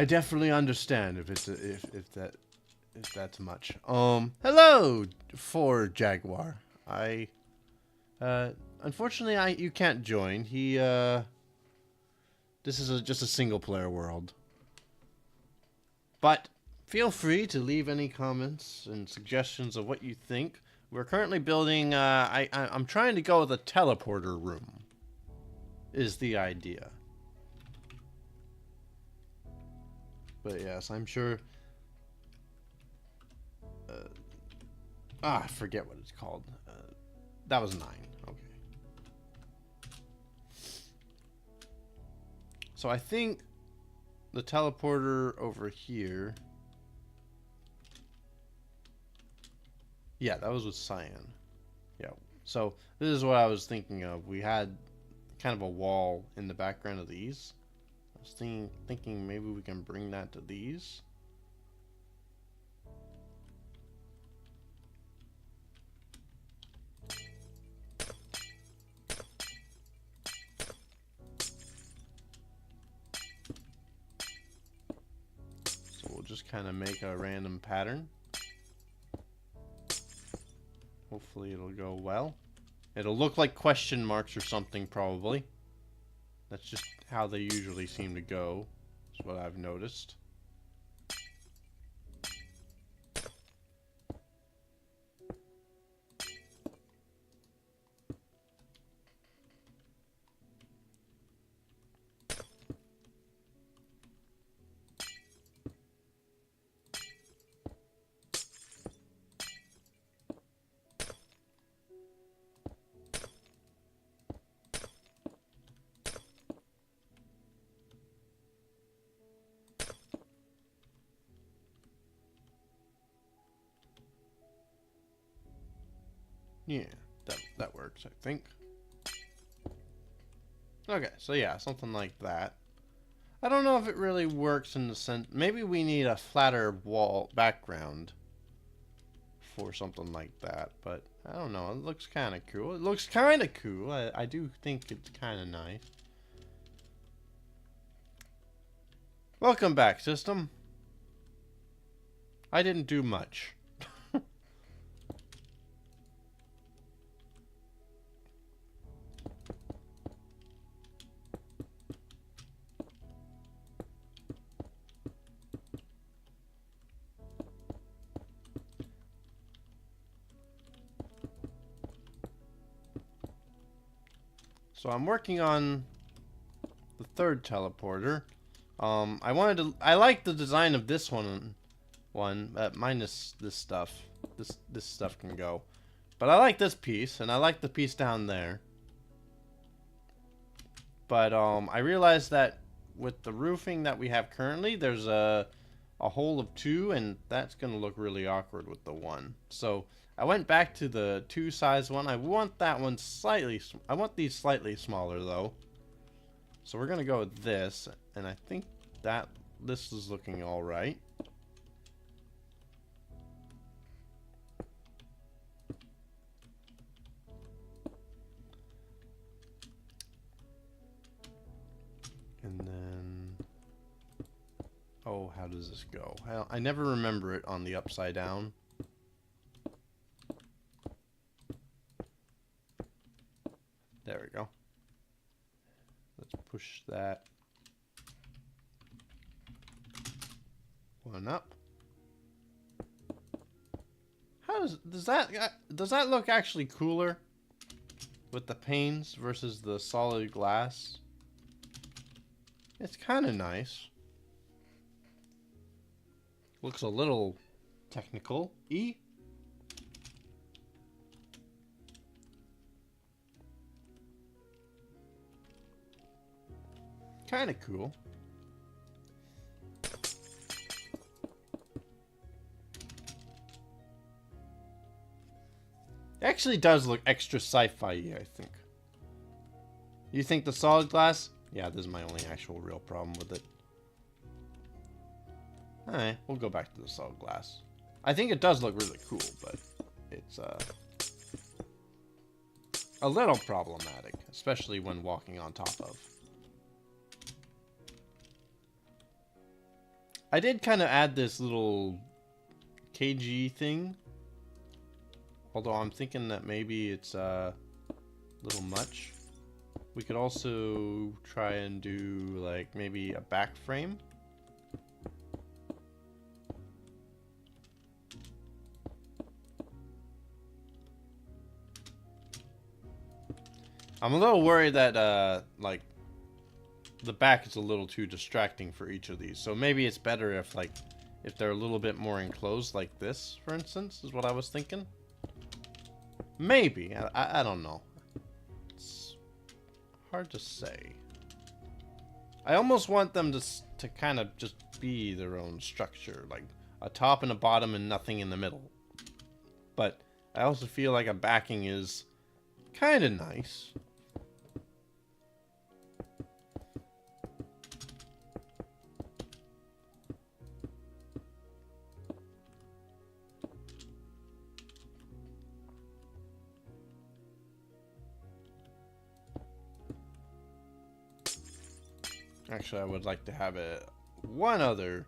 definitely understand if it's if that's much. Hello, Ford Jaguar. Unfortunately, you can't join. This is just a single player world. But feel free to leave any comments and suggestions of what you think. We're currently building, I'm trying to go with a teleporter room, is the idea. But yes, I'm sure, I forget what it's called. That was 9. Okay. So I think the teleporter over here. Yeah, that was with cyan. Yeah. So this is what I was thinking of. We had kind of a wall in the background of these. I was thinking maybe we can bring that to these. just kind of make a random pattern. Hopefully it'll go well. It'll look like question marks or something, probably. That's just how they usually seem to go, is what I've noticed. Yeah, that works, I think. Okay, so yeah, something like that. I don't know if it really works in the sense... Maybe we need a flatter wall background for something like that, but I don't know. It looks kind of cool. It looks kind of cool. I do think it's kind of nice. Welcome back, system. I didn't do much. So I'm working on the third teleporter. I like the design of this one, minus this stuff. This stuff can go. But I like this piece, and I like the piece down there. But I realized that with the roofing that we have currently, there's a hole of 2, and that's gonna look really awkward with the 1. So I went back to the 2 size one. I want that one slightly. I want these slightly smaller though. So we're gonna go with this, and I think that this is looking all right. And then, oh, how does this go? I never remember it on the upside down. There we go. Let's push that one up. Does that look actually cooler with the panes versus the solid glass? It's kind of nice. Looks a little technical-y. Kind of cool. It actually does look extra sci-fi-y, I think. You think the solid glass? Yeah, this is my only actual real problem with it. Alright, we'll go back to the solid glass. I think it does look really cool, but it's a little problematic, especially when walking on top of. I did kind of add this little KG thing. Although I'm thinking that maybe it's a little much. We could also try and do like maybe a back frame. I'm a little worried that like the back is a little too distracting for each of these. So maybe it's better if they're a little bit more enclosed like this, for instance, is what I was thinking. Maybe. I don't know. It's hard to say. I almost want them to kind of just be their own structure, like a top and a bottom and nothing in the middle. But I also feel like a backing is kind of nice. Actually, I would like to have one other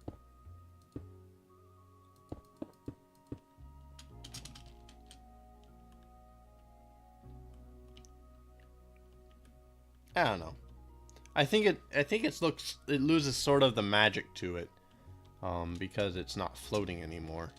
I don't know. I think it loses sort of the magic to it, because it's not floating anymore.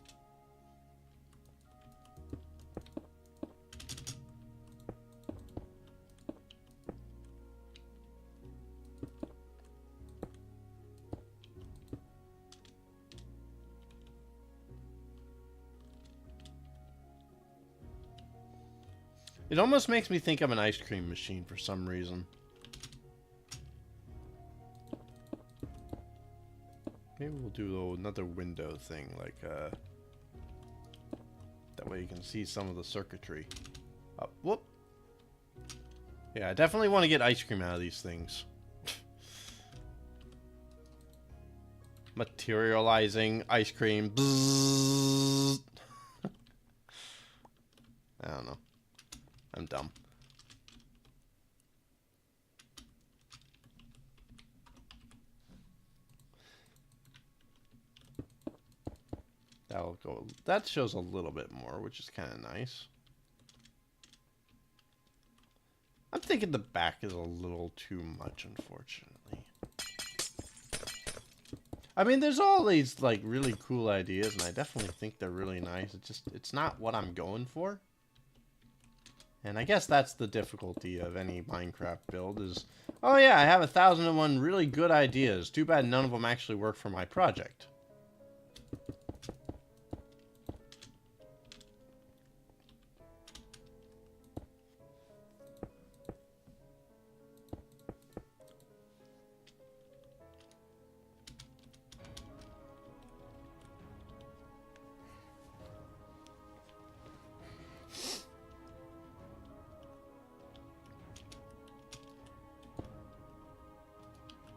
It almost makes me think of an ice cream machine for some reason. Maybe we'll do another window thing, like, that way you can see some of the circuitry. Oh, whoop! Yeah, I definitely want to get ice cream out of these things. Materializing ice cream. Bzzz. I don't know. I'm dumb. That'll go. That shows a little bit more, which is kind of nice. I'm thinking the back is a little too much, unfortunately. I mean, there's all these, like, really cool ideas, and I definitely think they're really nice. It's not what I'm going for. And I guess that's the difficulty of any Minecraft build is, oh yeah, I have 1,001 really good ideas. Too bad none of them actually work for my project.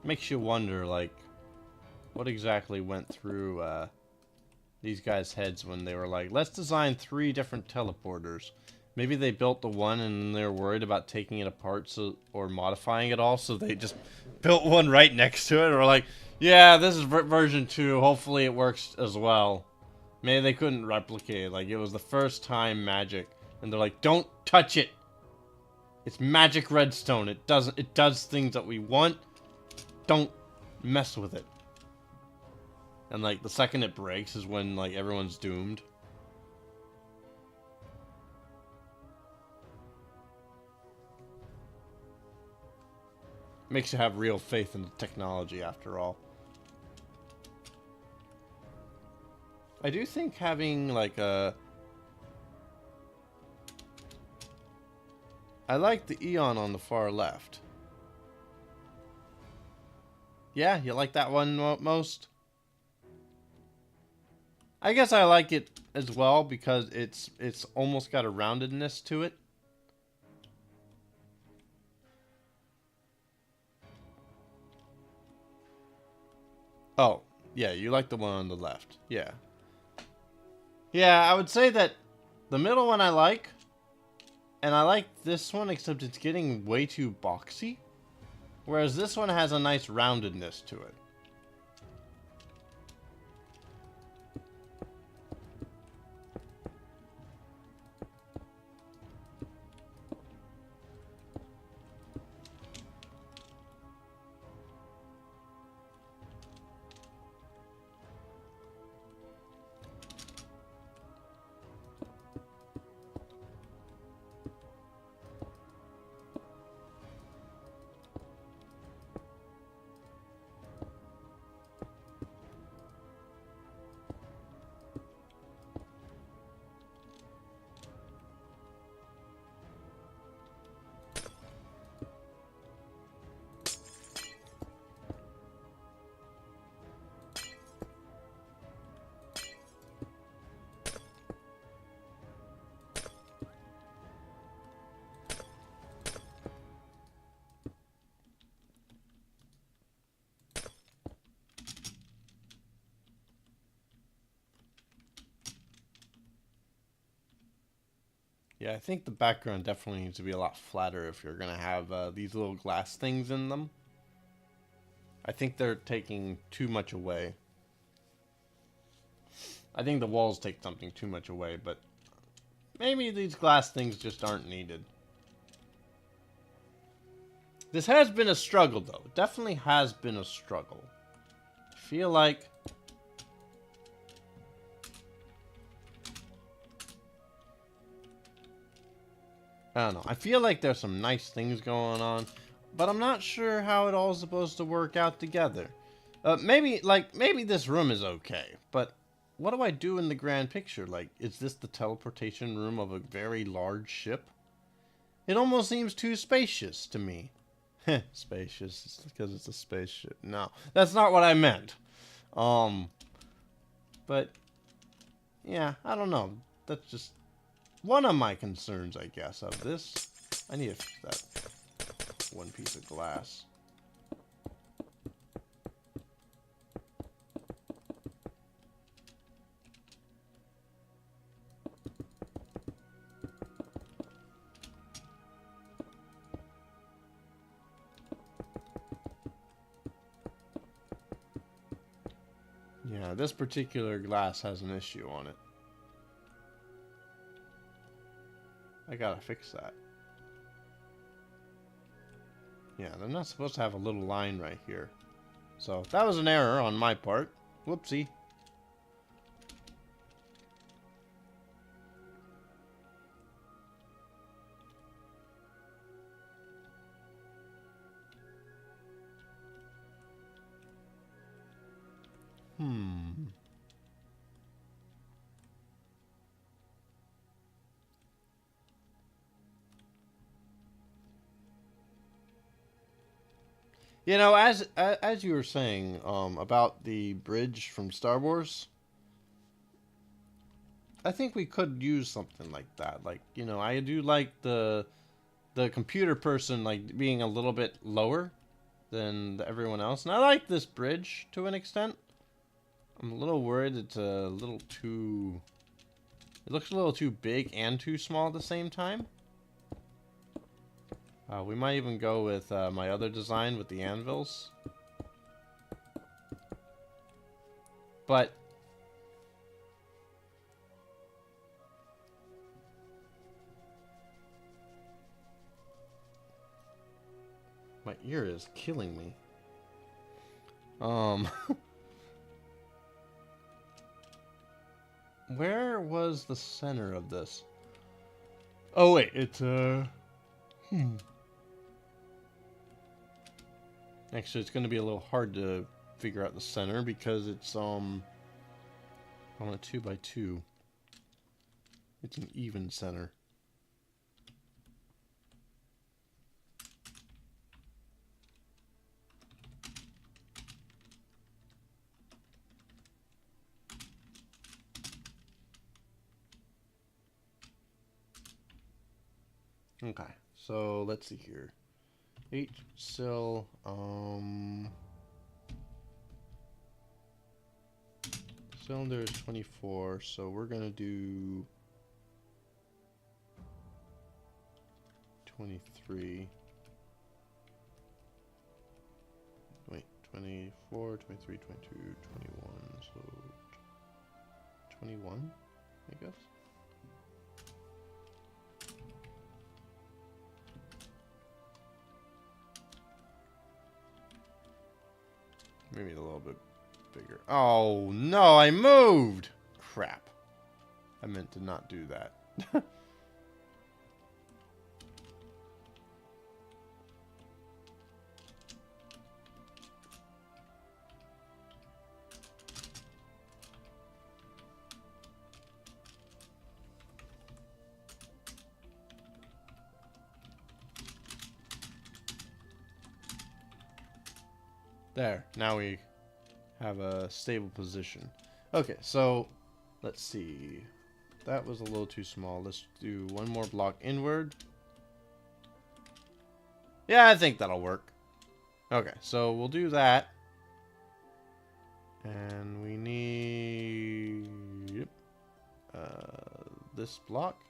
Makes you wonder, like, what exactly went through these guys' heads when they were like, let's design 3 different teleporters. Maybe they built the one and they're worried about taking it apart or modifying it all, so they just built one right next to it, or like, yeah, this is version 2, hopefully it works as well. Maybe they couldn't replicate it, like it was the first time magic, and they're like, don't touch it! It's magic redstone, it does things that we want. Don't mess with it. And like the second it breaks is when like everyone's doomed. Makes you have real faith in the technology after all. I do think having like a... I like the Eon on the far left. Yeah, you like that one most? I guess I like it as well because it's almost got a roundedness to it. Oh, yeah, you like the one on the left. Yeah. Yeah, I would say that the middle one I like, and I like this one except it's getting way too boxy. Whereas this one has a nice roundedness to it. Yeah, I think the background definitely needs to be a lot flatter if you're going to have these little glass things in them. I think they're taking too much away. I think the walls take something too much away, but maybe these glass things just aren't needed. This has been a struggle, though. It definitely has been a struggle. I feel like... I don't know. I feel like there's some nice things going on, but I'm not sure how it all is supposed to work out together. Maybe this room is okay, but what do I do in the grand picture? Like, is this the teleportation room of a very large ship? It almost seems too spacious to me. Spacious, it's because it's a spaceship. No, that's not what I meant. But, yeah, I don't know. That's just one of my concerns, I guess, of this. I need to fix that one piece of glass. Yeah, this particular glass has an issue on it. I gotta fix that. Yeah, they're not supposed to have a little line right here. So, that was an error on my part. Whoopsie. You know, as you were saying about the bridge from Star Wars, I think we could use something like that. Like, you know, I do like the computer person like being a little bit lower than everyone else, and I like this bridge to an extent. I'm a little worried it's a little too... It looks a little too big and too small at the same time. We might even go with my other design with the anvils. But... my ear is killing me. Where was the center of this? Oh wait, it's Actually, it's going to be a little hard to figure out the center because it's on a 2x2. It's an even center. Okay, so let's see here. 8 cell, cylinder is 24, so we're gonna do 23. Wait, 24, 23, 22, 21, so 21, I guess. Maybe a little bit bigger. Oh, no, I moved! Crap. I meant to not do that. There, now we have a stable position. Okay, so let's see. That was a little too small. Let's do one more block inward. Yeah, I think that'll work. Okay, so we'll do that. And we need this block.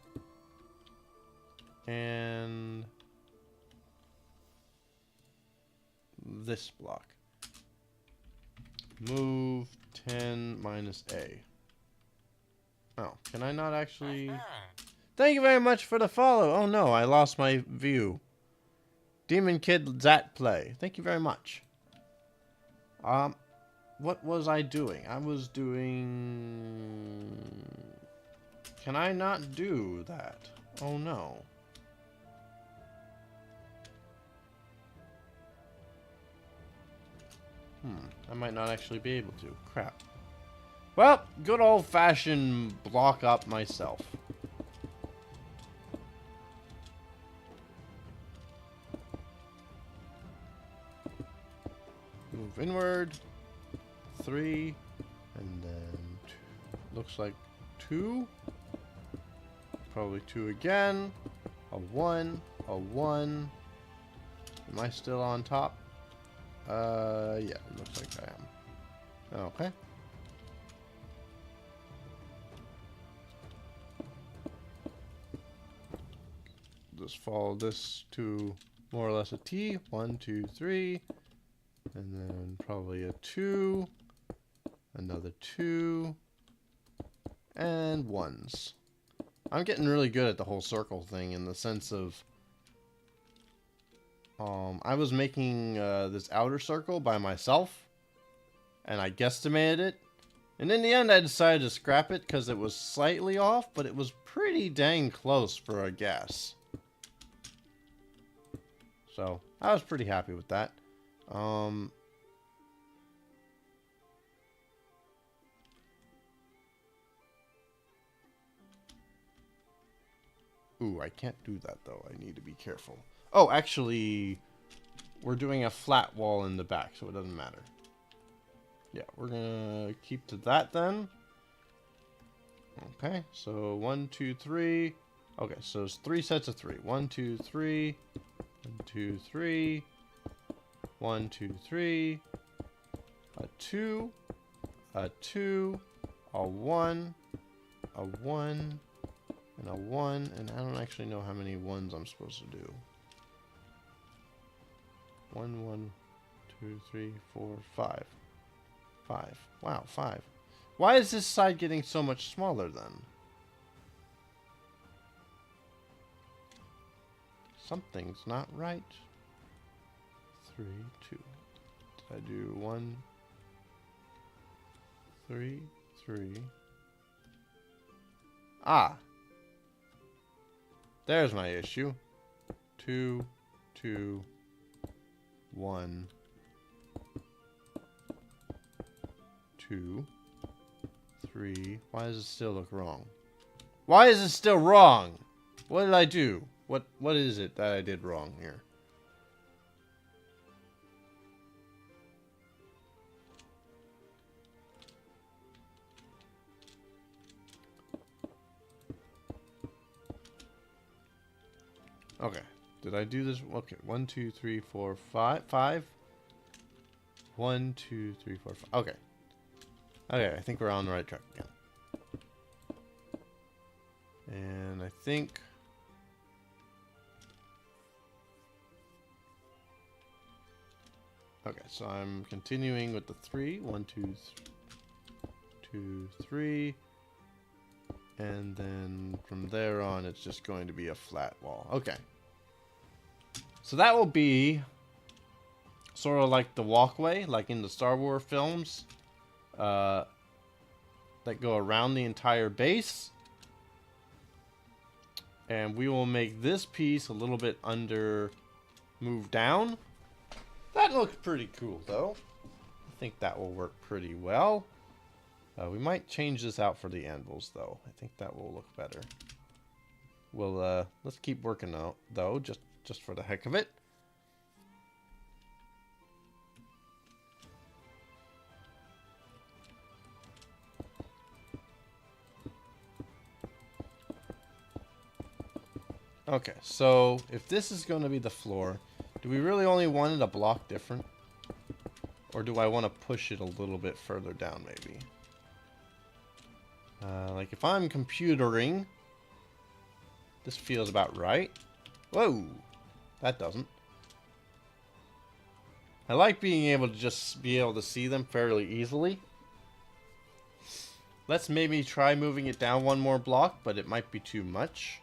And this block. Move 10 minus A. Oh, can I not actually... Thank you very much for the follow. Oh no, I lost my view. Demon Kid Zat Play. Thank you very much. What was I doing? I was doing... Can I not do that? Oh no. I might not actually be able to. Crap. Well, good old-fashioned block up myself. Move inward. 3. And then looks like 2. Probably 2 again. A 1. A 1. Am I still on top? Yeah, it looks like I am. Okay. Just follow this to more or less a T. 1, 2, 3. And then probably a 2. Another 2. And 1s. I'm getting really good at the whole circle thing in the sense of I was making this outer circle by myself, and I guesstimated it, and in the end I decided to scrap it because it was slightly off, but it was pretty dang close for a guess. So I was pretty happy with that. Ooh, I can't do that though. I need to be careful. Oh, actually, we're doing a flat wall in the back, so it doesn't matter. Yeah, we're gonna keep to that then. Okay, so 1, 2, 3. Okay, so it's 3 sets of 3. 1, 2, 3. 1, 2, 3. 1, 2, 3. A 2. A 2. A 1. A 1. And a 1. And I don't actually know how many 1s I'm supposed to do. 1, 1, 2, 3, 4, 5. 5. Wow, 5. Why is this side getting so much smaller then? Something's not right. 3, 2. Did I do 1, 3, 3? Ah. There's my issue. 2, 2, 1, 2, 3. Why does it still look wrong? Why is it still wrong? What did I do? What is it that I did wrong here? Okay. Did I do this? Okay. 1, 2, 3, 4, 5. 5. 1, 2, 3, 4, 5. Okay. Okay, I think we're on the right track again. And I think... Okay, so I'm continuing with the 3. 1, 2, 2, 3. And then from there on, it's just going to be a flat wall. Okay. So that will be sort of like the walkway, like in the Star Wars films. That go around the entire base. And we will make this piece a little bit under move down. That looks pretty cool though. I think that will work pretty well. We might change this out for the anvils though. I think that will look better. We'll let's keep working out though, just for the heck of it. Okay, so if this is going to be the floor, do we really only want it a block different? Or do I want to push it a little bit further down maybe? Like if I'm computering, this feels about right. Whoa, that doesn't. I like being able to just be able to see them fairly easily. Let's maybe try moving it down one more block, but it might be too much.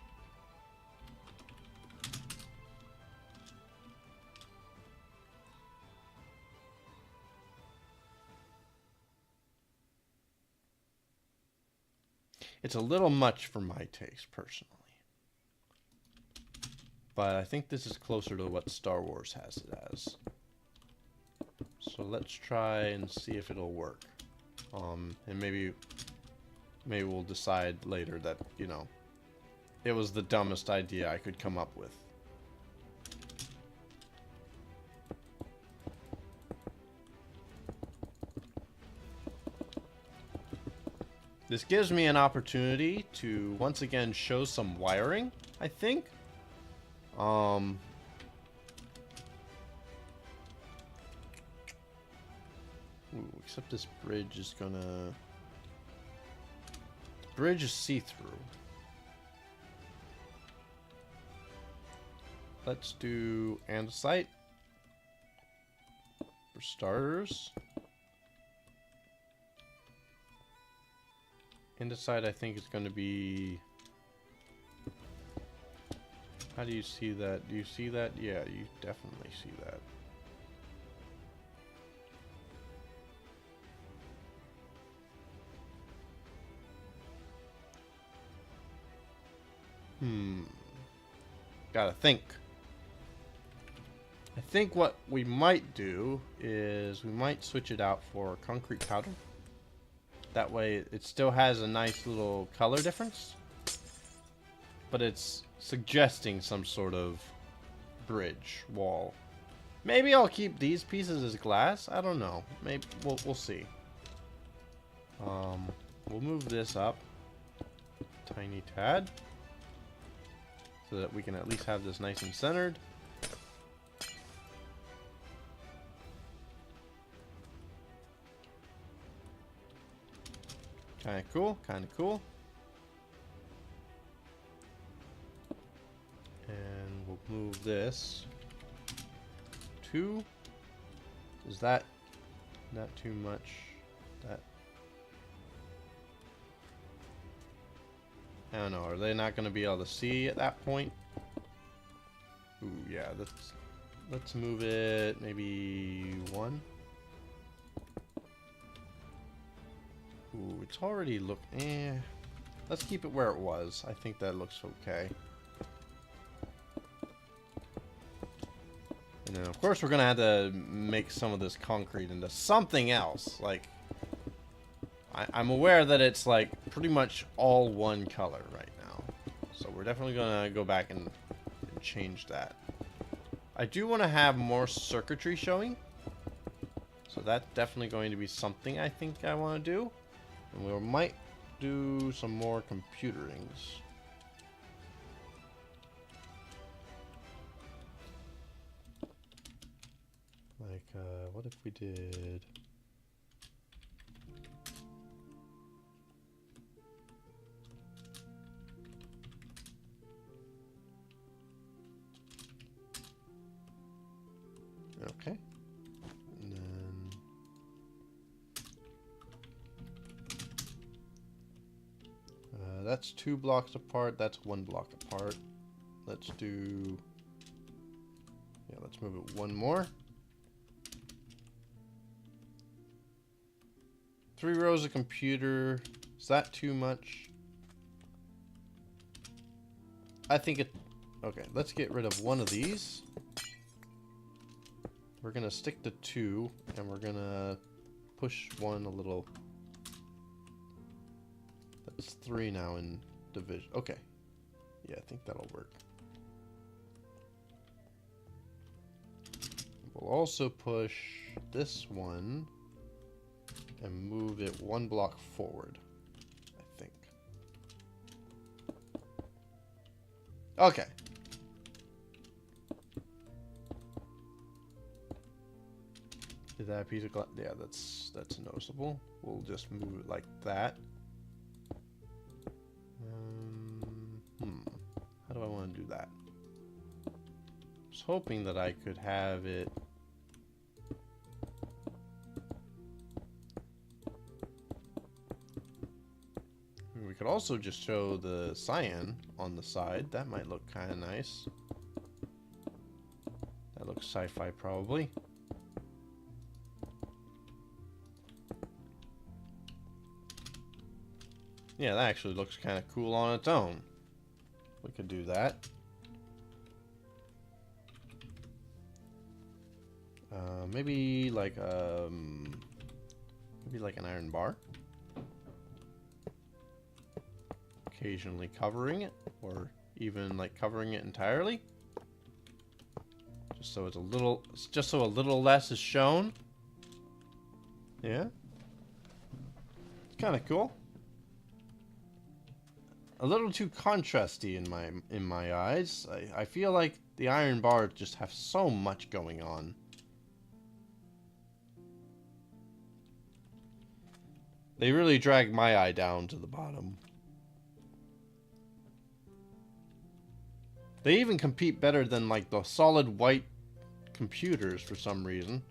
It's a little much for my taste, personally. But I think this is closer to what Star Wars has it as. So let's try and see if it'll work. And maybe we'll decide later that, you know, it was the dumbest idea I could come up with. This gives me an opportunity to once again show some wiring, I think. Ooh, except this bridge is gonna... The bridge is see-through. Let's do andesite for starters. Andesite, I think, is going to be... How do you see that? Do you see that? Yeah, you definitely see that. Gotta think. I think what we might do is we might switch it out for concrete powder. That way it still has a nice little color difference, but it's suggesting some sort of bridge wall. Maybe I'll keep these pieces as glass. I don't know. Maybe we'll see. We'll move this up a tiny tad so that we can at least have this nice and centered. Kind of cool, kind of cool. And we'll move this to... Is that not too much? That... I don't know, are they not going to be able to see at that point? Ooh, yeah, let's move it maybe one. Ooh, it's already let's keep it where it was. I think that looks okay. And then, of course, we're going to have to make some of this concrete into something else. Like, I'm aware that it's, like, pretty much all one color right now. So we're definitely going to go back and change that. I do want to have more circuitry showing. So that's definitely going to be something I think I want to do. And we might do some more computerings. Like, what if we did... Okay. And then... that's 2 blocks apart. That's 1 block apart. Let's do... Yeah, let's move it one more. 3 rows of computer. Is that too much? I think it... Okay, let's get rid of one of these. We're going to stick to 2, and we're going to push one a little... That's 3 now in division. Okay. Yeah, I think that'll work. We'll also push this one and move it 1 block forward, I think. Okay. Is that a piece of glass? Yeah, that's noticeable. We'll just move it like that. How do I want to do that? I was hoping that I could have it... We could also just show the cyan on the side. That might look kind of nice. That looks sci-fi probably. Yeah, that actually looks kind of cool on its own. We could do that. Maybe like an iron bar. Occasionally covering it, or even like covering it entirely. Just so it's a little less is shown. Yeah. It's kind of cool. A little too contrasty in my eyes. I feel like the iron bars just have so much going on. They really drag my eye down to the bottom. They even compete better than like the solid white computers for some reason.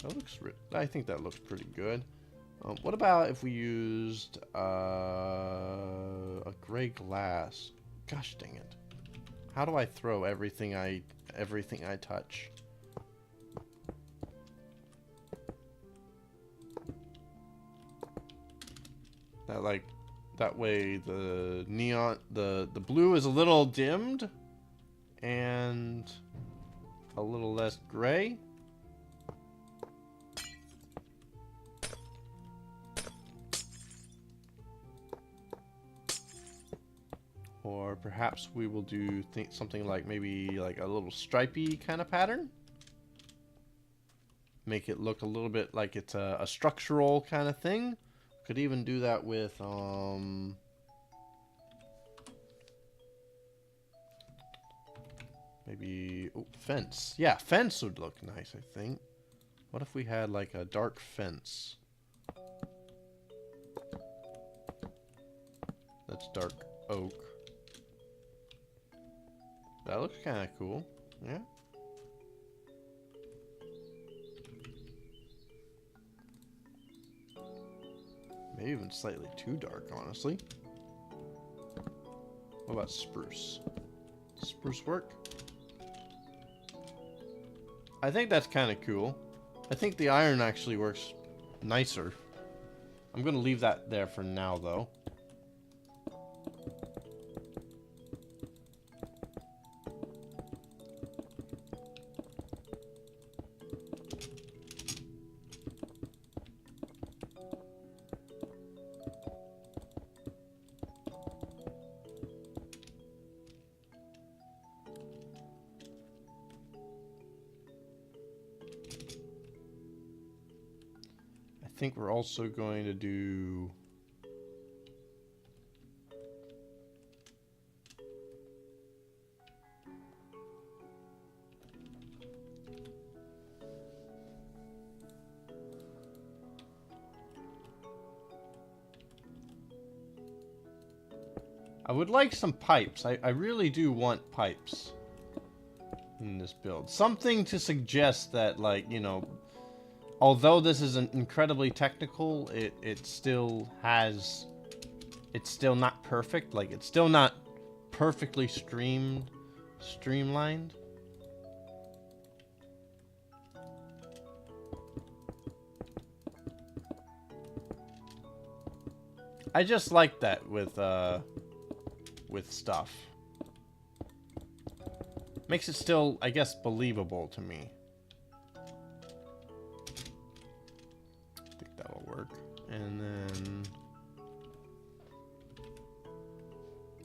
That looks. I think that looks pretty good. What about if we used a gray glass? Gosh dang it! How do I throw everything I touch? That way the neon the blue is a little dimmed and a little less gray. Or perhaps we will do something like maybe like a little stripey kind of pattern. Make it look a little bit like it's a structural kind of thing. Could even do that with maybe fence. Yeah, fence would look nice, I think. What if we had like a dark fence? That's dark oak. That looks kind of cool. Yeah. Maybe even slightly too dark, honestly. What about spruce? Spruce work? I think that's kind of cool. I think the iron actually works nicer. I'm going to leave that there for now, though. I think we're also going to do I would like some pipes. I really do want pipes in this build. Something to suggest that, like, you know, although this is an incredibly technical, it still has, it's still not perfect. Like, it's still not perfectly streamlined. I just like that with stuff. Makes it still, I guess, believable to me. I think that will work. And then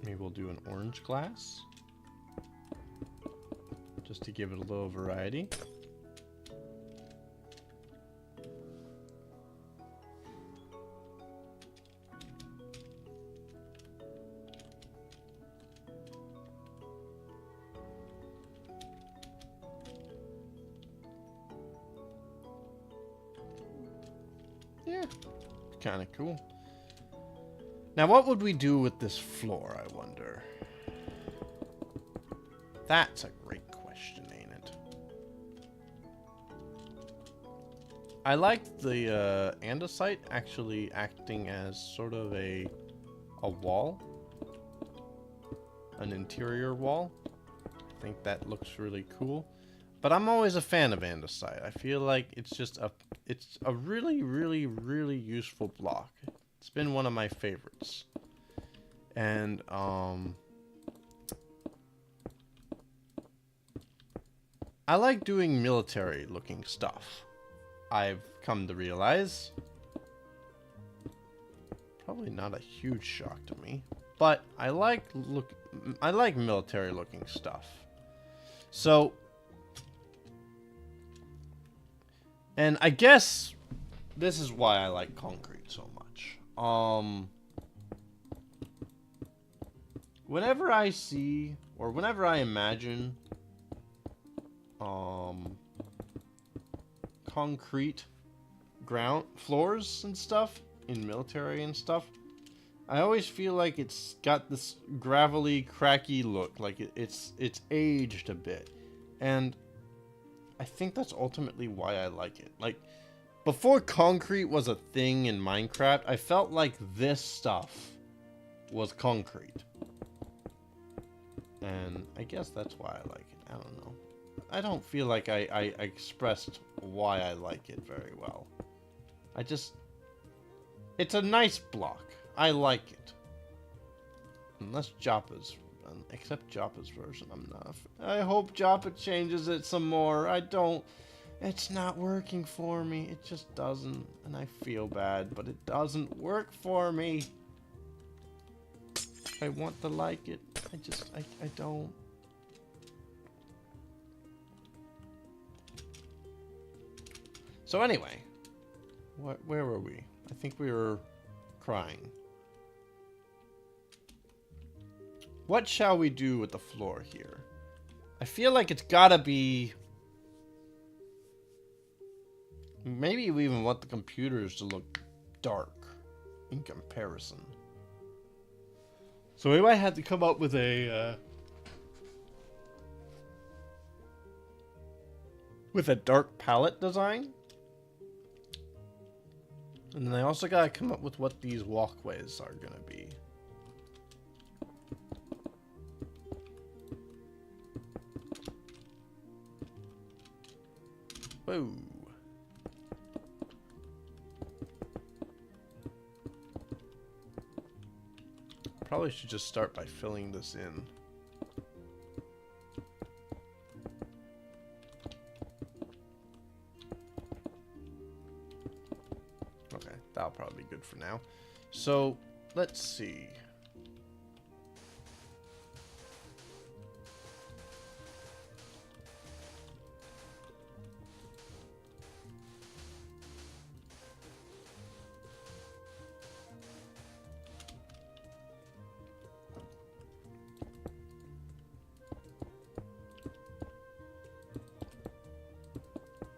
maybe we'll do an orange glass, just to give it a little variety. Yeah, kind of cool. Now, what would we do with this floor, I wonder? That's a great question, ain't it? I like the andesite actually acting as sort of a wall. An interior wall. I think that looks really cool. But I'm always a fan of andesite. I feel like it's just it's a really, really, really useful block. It's been one of my favorites. And, I like doing military-looking stuff. I've come to realize. Probably not a huge shock to me, but I like military-looking stuff. So, and I guess this is why I like concrete so much. Whenever I see or whenever I imagine concrete ground floors and stuff in military and stuff, I always feel like it's got this gravelly, cracky look, like it's aged a bit. And I think that's ultimately why I like it. Like, before concrete was a thing in Minecraft, I felt like this stuff was concrete. And I guess that's why I like it. I don't know. I don't feel like I expressed why I like it very well. It's a nice block. I like it. Unless Joppa's, except Joppa's version, I'm not. I hope Joppa changes it some more. It's not working for me. It just doesn't. And I feel bad, but it doesn't work for me. I want to like it. I don't. So anyway, where were we? I think we were crying. What shall we do with the floor here? I feel like it's gotta be... Maybe we even want the computers to look dark in comparison. So we might have to come up with a dark palette design. And then I also gotta come up with what these walkways are gonna be. Whoa. Probably should just start by filling this in. Okay, that'll probably be good for now. So, let's see.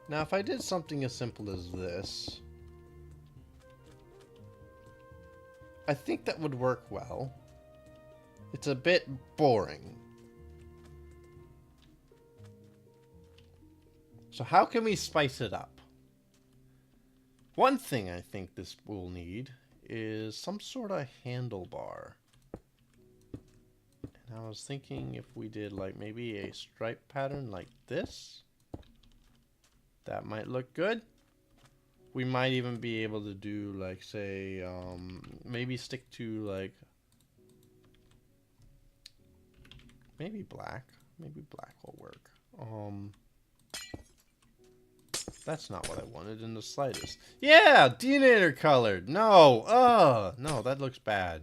Now, if I did something as simple as this, I think that would work well. It's a bit boring. So how can we spice it up? One thing I think this will need is some sort of handlebar. And I was thinking if we did like maybe a stripe pattern like this. That might look good. We might even be able to do like, say, maybe stick to like, maybe black. Maybe black will work. That's not what I wanted in the slightest. Yeah, denator colored. No, no, that looks bad.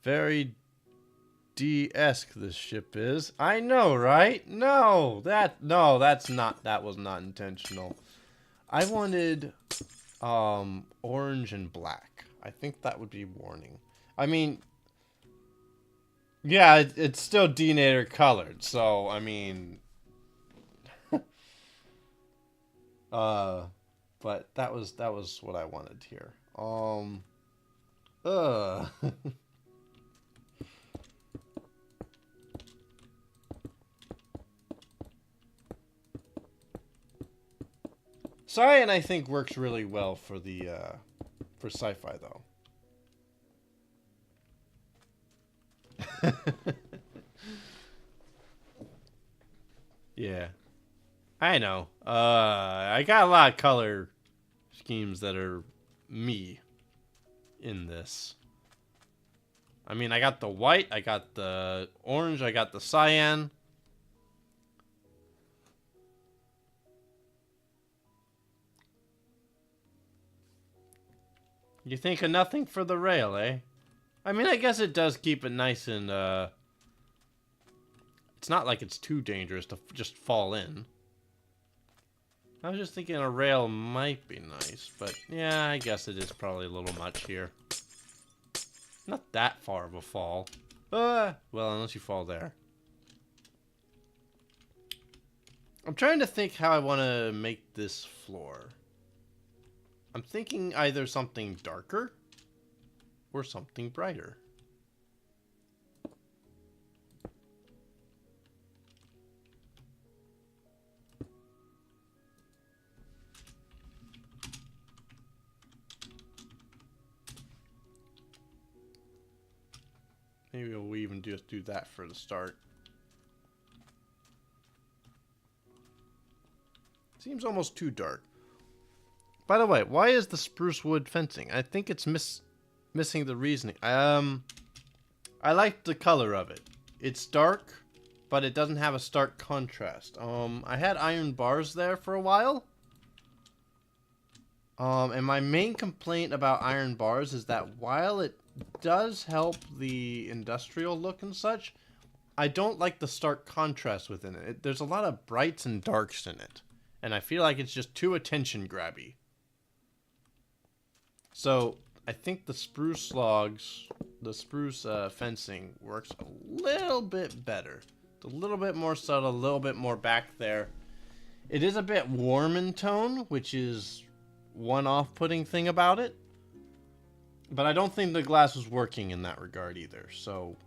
Very D-esque this ship is. I know, right? No, that was not intentional. I wanted orange and black. I think that would be warning. I mean, yeah, it's still denator colored, so I mean but that was what I wanted here. Cyan, I think, works really well for the for sci-fi though. Yeah, I know. I got a lot of color schemes that are me in this. I mean, I got the white, I got the orange, I got the cyan. You think of nothing for the rail, eh? I mean, I guess it does keep it nice and, it's not like it's too dangerous to just fall in. I was just thinking a rail might be nice, but yeah, I guess it is probably a little much here. Not that far of a fall. Well, unless you fall there. I'm trying to think how I want to make this floor. I'm thinking either something darker or something brighter. Maybe we'll even just do that for the start. Seems almost too dark. By the way, why is the spruce wood fencing? I think it's missing the reasoning. I like the color of it. It's dark, but it doesn't have a stark contrast. I had iron bars there for a while. And my main complaint about iron bars is that while it does help the industrial look and such, I don't like the stark contrast within it. There's a lot of brights and darks in it, and I feel like it's just too attention grabby. So I think the spruce logs, the spruce fencing works a little bit better. It's a little bit more subtle, a little bit more back there. It is a bit warm in tone, which is one off-putting thing about it. But I don't think the glass was working in that regard either, so...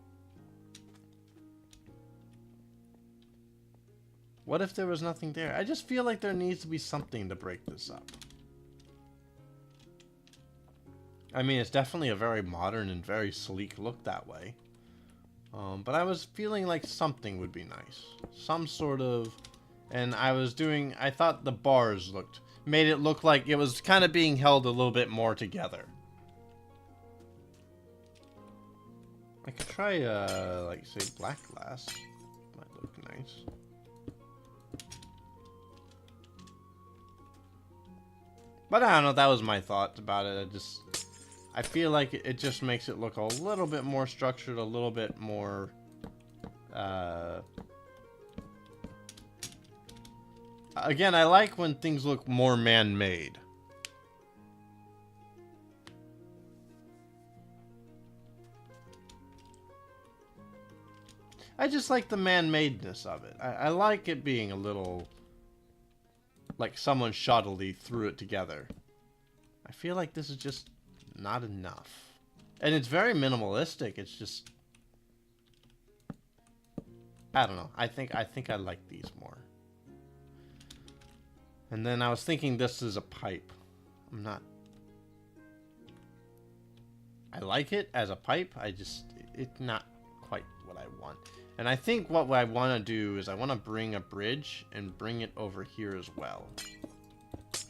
What if there was nothing there? I just feel like there needs to be something to break this up. I mean, it's definitely a very modern and very sleek look that way. But I was feeling like something would be nice. Some sort of... And I thought the bars made it look like it was kind of being held a little bit more together. I could try, like, say, black glass. Might look nice. But I don't know, that was my thought about it. I feel like it just makes it look a little bit more structured, a little bit more, Again, I like when things look more man-made. I just like the man-madeness of it. I like it being a little... like someone shoddily threw it together. I feel like this is just not enough. And it's very minimalistic. It's just... I don't know. I think I like these more. And then I was thinking this is a pipe. I'm not... I like it as a pipe. It's not quite what I want. And I think what I want to do is I want to bring a bridge and bring it over here as well.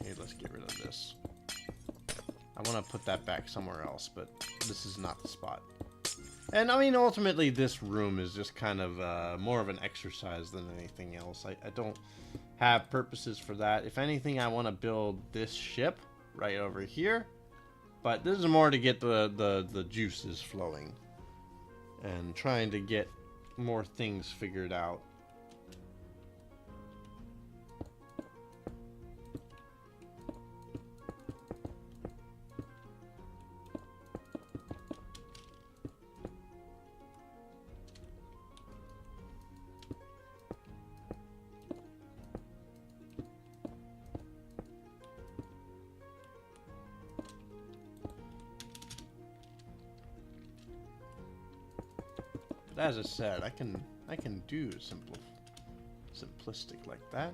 Okay, let's get rid of this. I want to put that back somewhere else, but this is not the spot. And I mean, ultimately, this room is just kind of more of an exercise than anything else. I don't have purposes for that. If anything, I want to build this ship right over here. But this is more to get the juices flowing. And trying to get more things figured out. But as I said, I can do simplistic like that.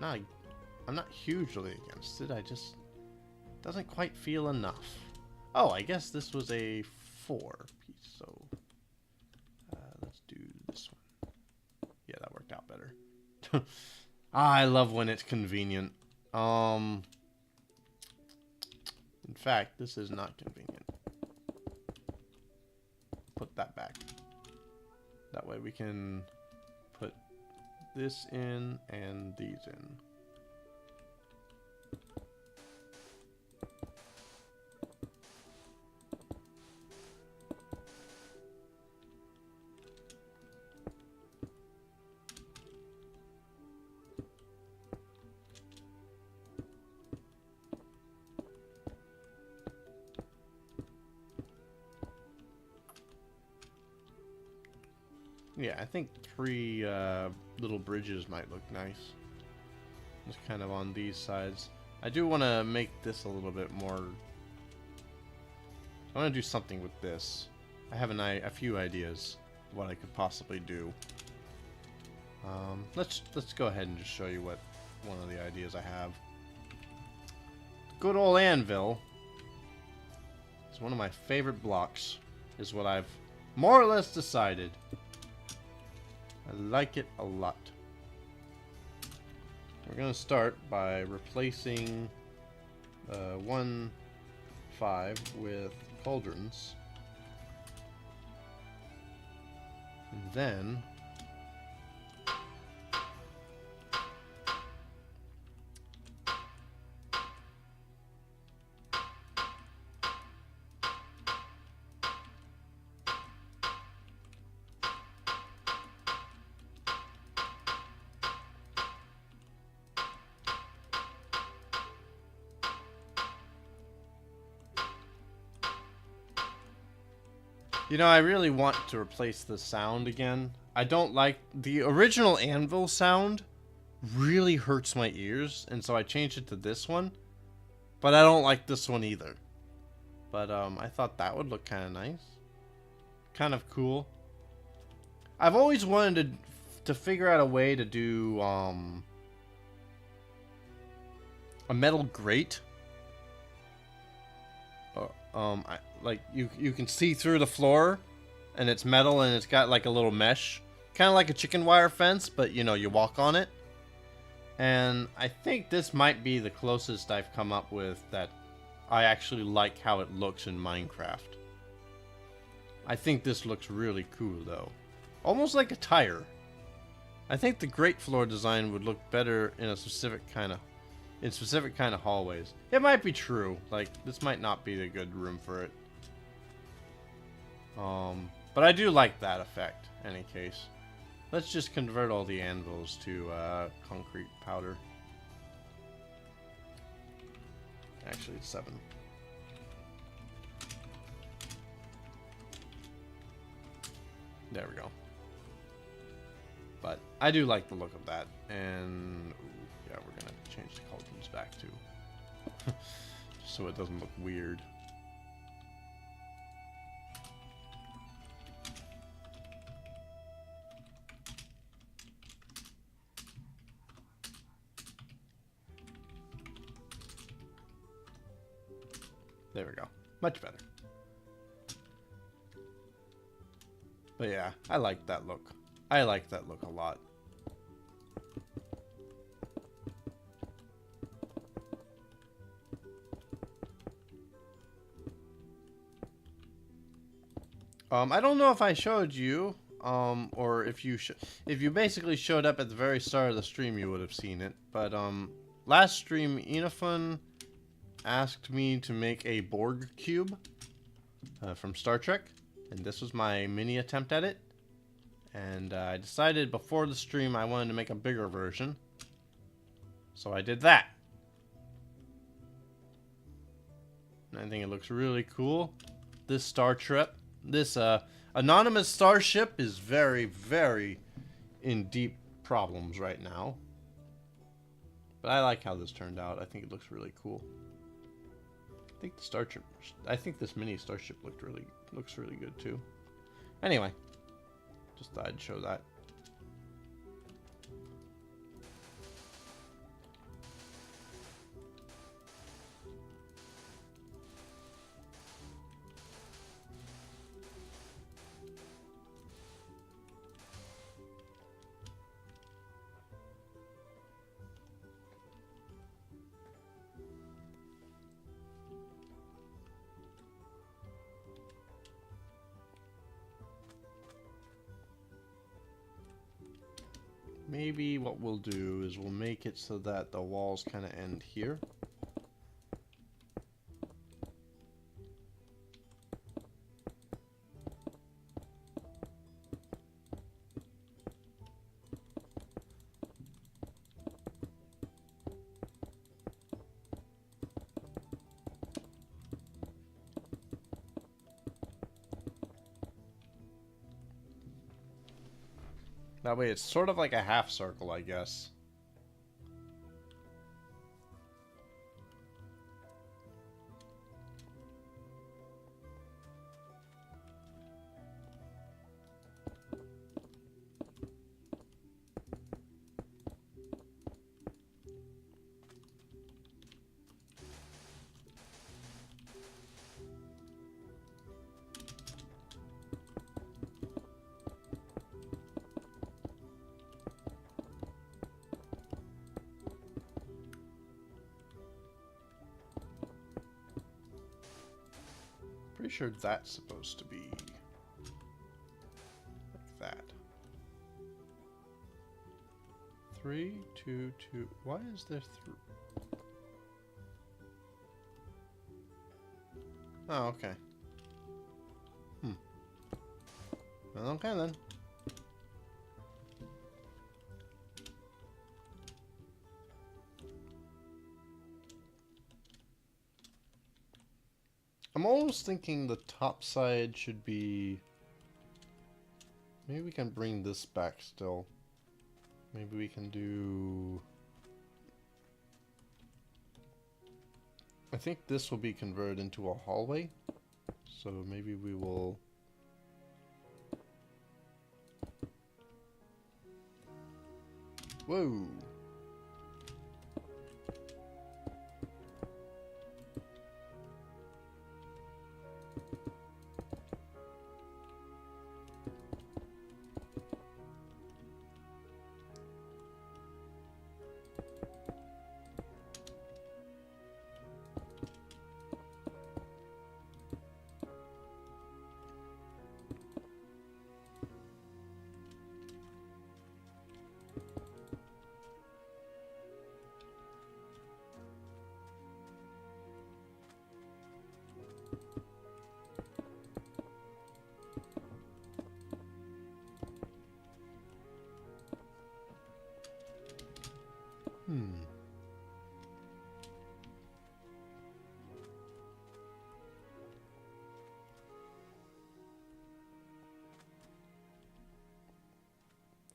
I'm not hugely against it. I just doesn't quite feel enough. Oh, I guess this was a 4 piece. So let's do this one. Yeah, that worked out better. I love when it's convenient. fact, this is not convenient. Put that back. That way we can put this in and these in. Yeah, I think 3 little bridges might look nice. Just kind of on these sides. I do want to make this a little bit more... I want to do something with this. I have a few ideas of what I could possibly do. Let's go ahead and just show you what one of the ideas I have. Good old anvil. It's one of my favorite blocks, is what I've more or less decided. I like it a lot. We're going to start by replacing 1, 5 with cauldrons. And then you know, I really want to replace the sound again. I don't like... The original anvil sound really hurts my ears, and so I changed it to this one. But I don't like this one either. But I thought that would look kind of nice. Kind of cool. I've always wanted to figure out a way to do a metal grate. Like you can see through the floor, and it's metal, and it's got like a little mesh, kind of like a chicken wire fence, but you know, you walk on it. And I think this might be the closest I've come up with that I actually like how it looks in Minecraft. I think this looks really cool though, almost like a tire. I think the grate floor design would look better in a specific kind of hallways. It might be true. Like, this might not be the good room for it. But I do like that effect, in any case. Let's just convert all the anvils to concrete powder. Actually, it's 7. There we go. But I do like the look of that. And yeah, we're gonna change the cauldrons back too, so it doesn't look weird. There we go. Much better. But yeah, I like that look. I like that look a lot. I don't know if I showed you, or if you basically showed up at the very start of the stream, you would have seen it. But last stream, Enofun asked me to make a Borg cube from Star Trek, and this was my mini attempt at it. And I decided before the stream I wanted to make a bigger version, so I did that. And I think it looks really cool. This This anonymous starship is very, very in deep problems right now. But I like how this turned out. I think it looks really cool. I think this mini starship looks really good too. Anyway, just thought I'd show that. maybe what we'll do is we'll make it so that the walls kind of end here. That way it's sort of like a half circle, I guess. Pretty sure that's supposed to be like that. 3, 2, 2. Why is there 3? Oh, okay. Okay then. I'm almost thinking the top side should be... Maybe we can bring this back still. Maybe we can do... I think this will be converted into a hallway. So maybe we will... Whoa!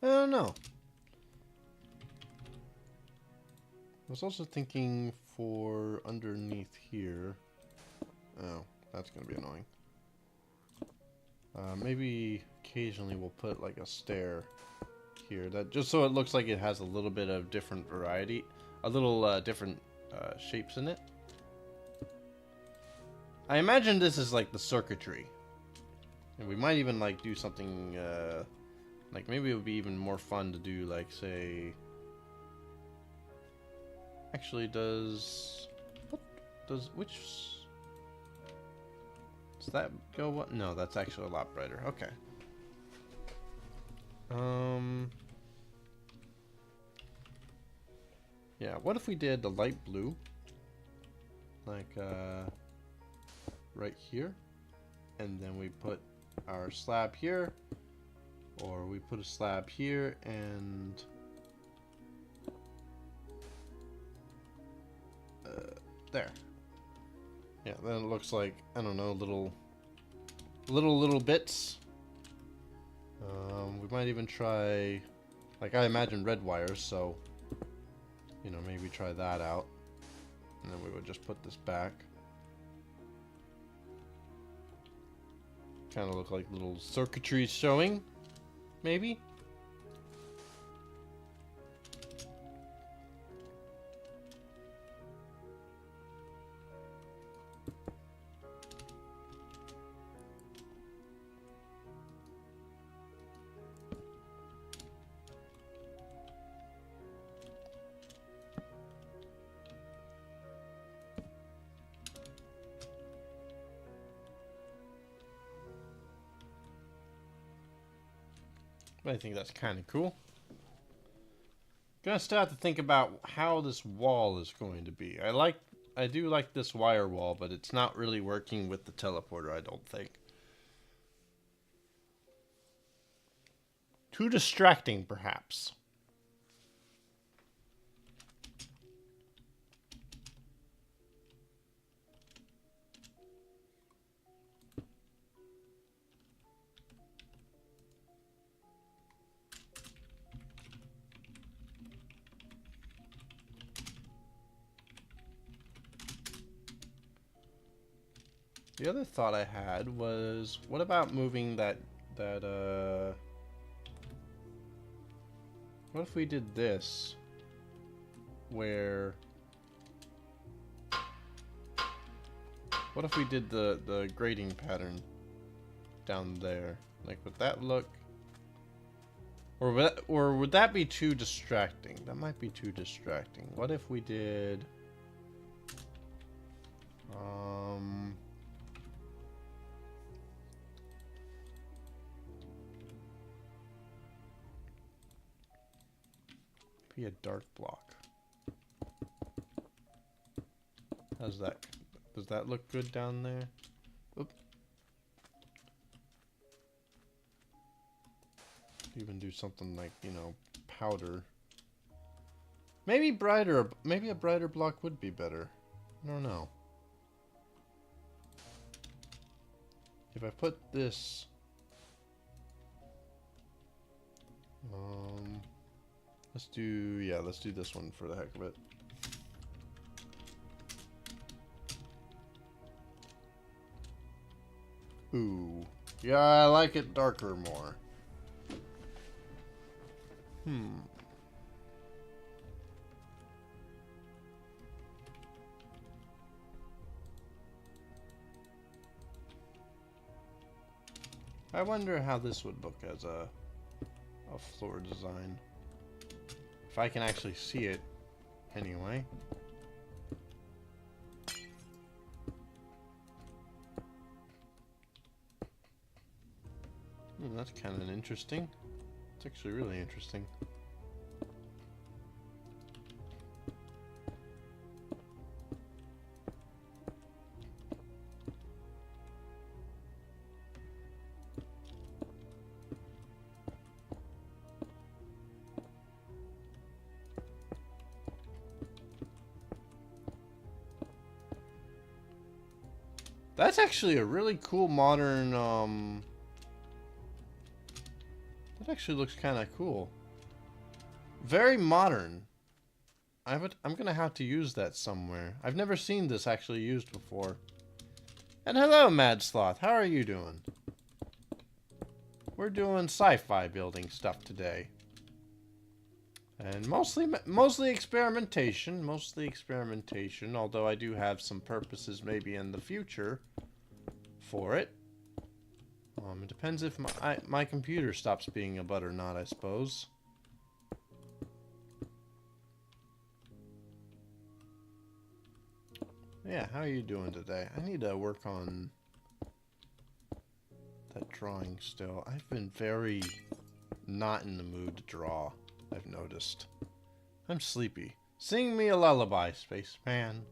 I don't know. I was also thinking for underneath here. Oh, that's gonna be annoying. Maybe occasionally we'll put like a stair here, that just so it looks like it has a little bit of different variety, a little different shapes in it. I imagine this is like the circuitry, and we might even like do something like maybe it would be even more fun to do like, say, actually does which does that go what? No, that's actually a lot brighter. Okay. Yeah, what if we did the light blue? Like, right here. And then we put our slab here. Or we put a slab here and... there. Yeah, then it looks like, I don't know, little bits. We might even try, like, I imagine red wires, so, you know, maybe try that out. And then we would just put this back. Kind of look like little circuitry showing, maybe? I think that's kind of cool. Gonna still have to think about how this wall is going to be. I do like this wire wall, but it's not really working with the teleporter, I don't think. Too distracting, perhaps. The other thought I had was, what about moving what if we did this, where, what if we did the grading pattern down there? Like, would that look, or would that be too distracting? That might be too distracting. What if we did, be a dark block. How's that? Does that look good down there? Oop. Even do something like, you know, powder. Maybe brighter. Maybe a brighter block would be better. I don't know. If I put this, let's do this one for the heck of it. Ooh. Yeah, I like it darker more. I wonder how this would look as a floor design. If I can actually see it anyway. That's kind of interesting. It's actually really interesting. That's actually a really cool modern, that actually looks kind of cool. Very modern. I'm gonna have to use that somewhere. I've never seen this actually used before. And hello, Mad Sloth. How are you doing? We're doing sci-fi building stuff today. And mostly experimentation, although I do have some purposes maybe in the future for it. It depends if my computer stops being a butt or not, I suppose. Yeah, how are you doing today? I need to work on that drawing still. I've been very not in the mood to draw, I've noticed. I'm sleepy. Sing me a lullaby, spaceman.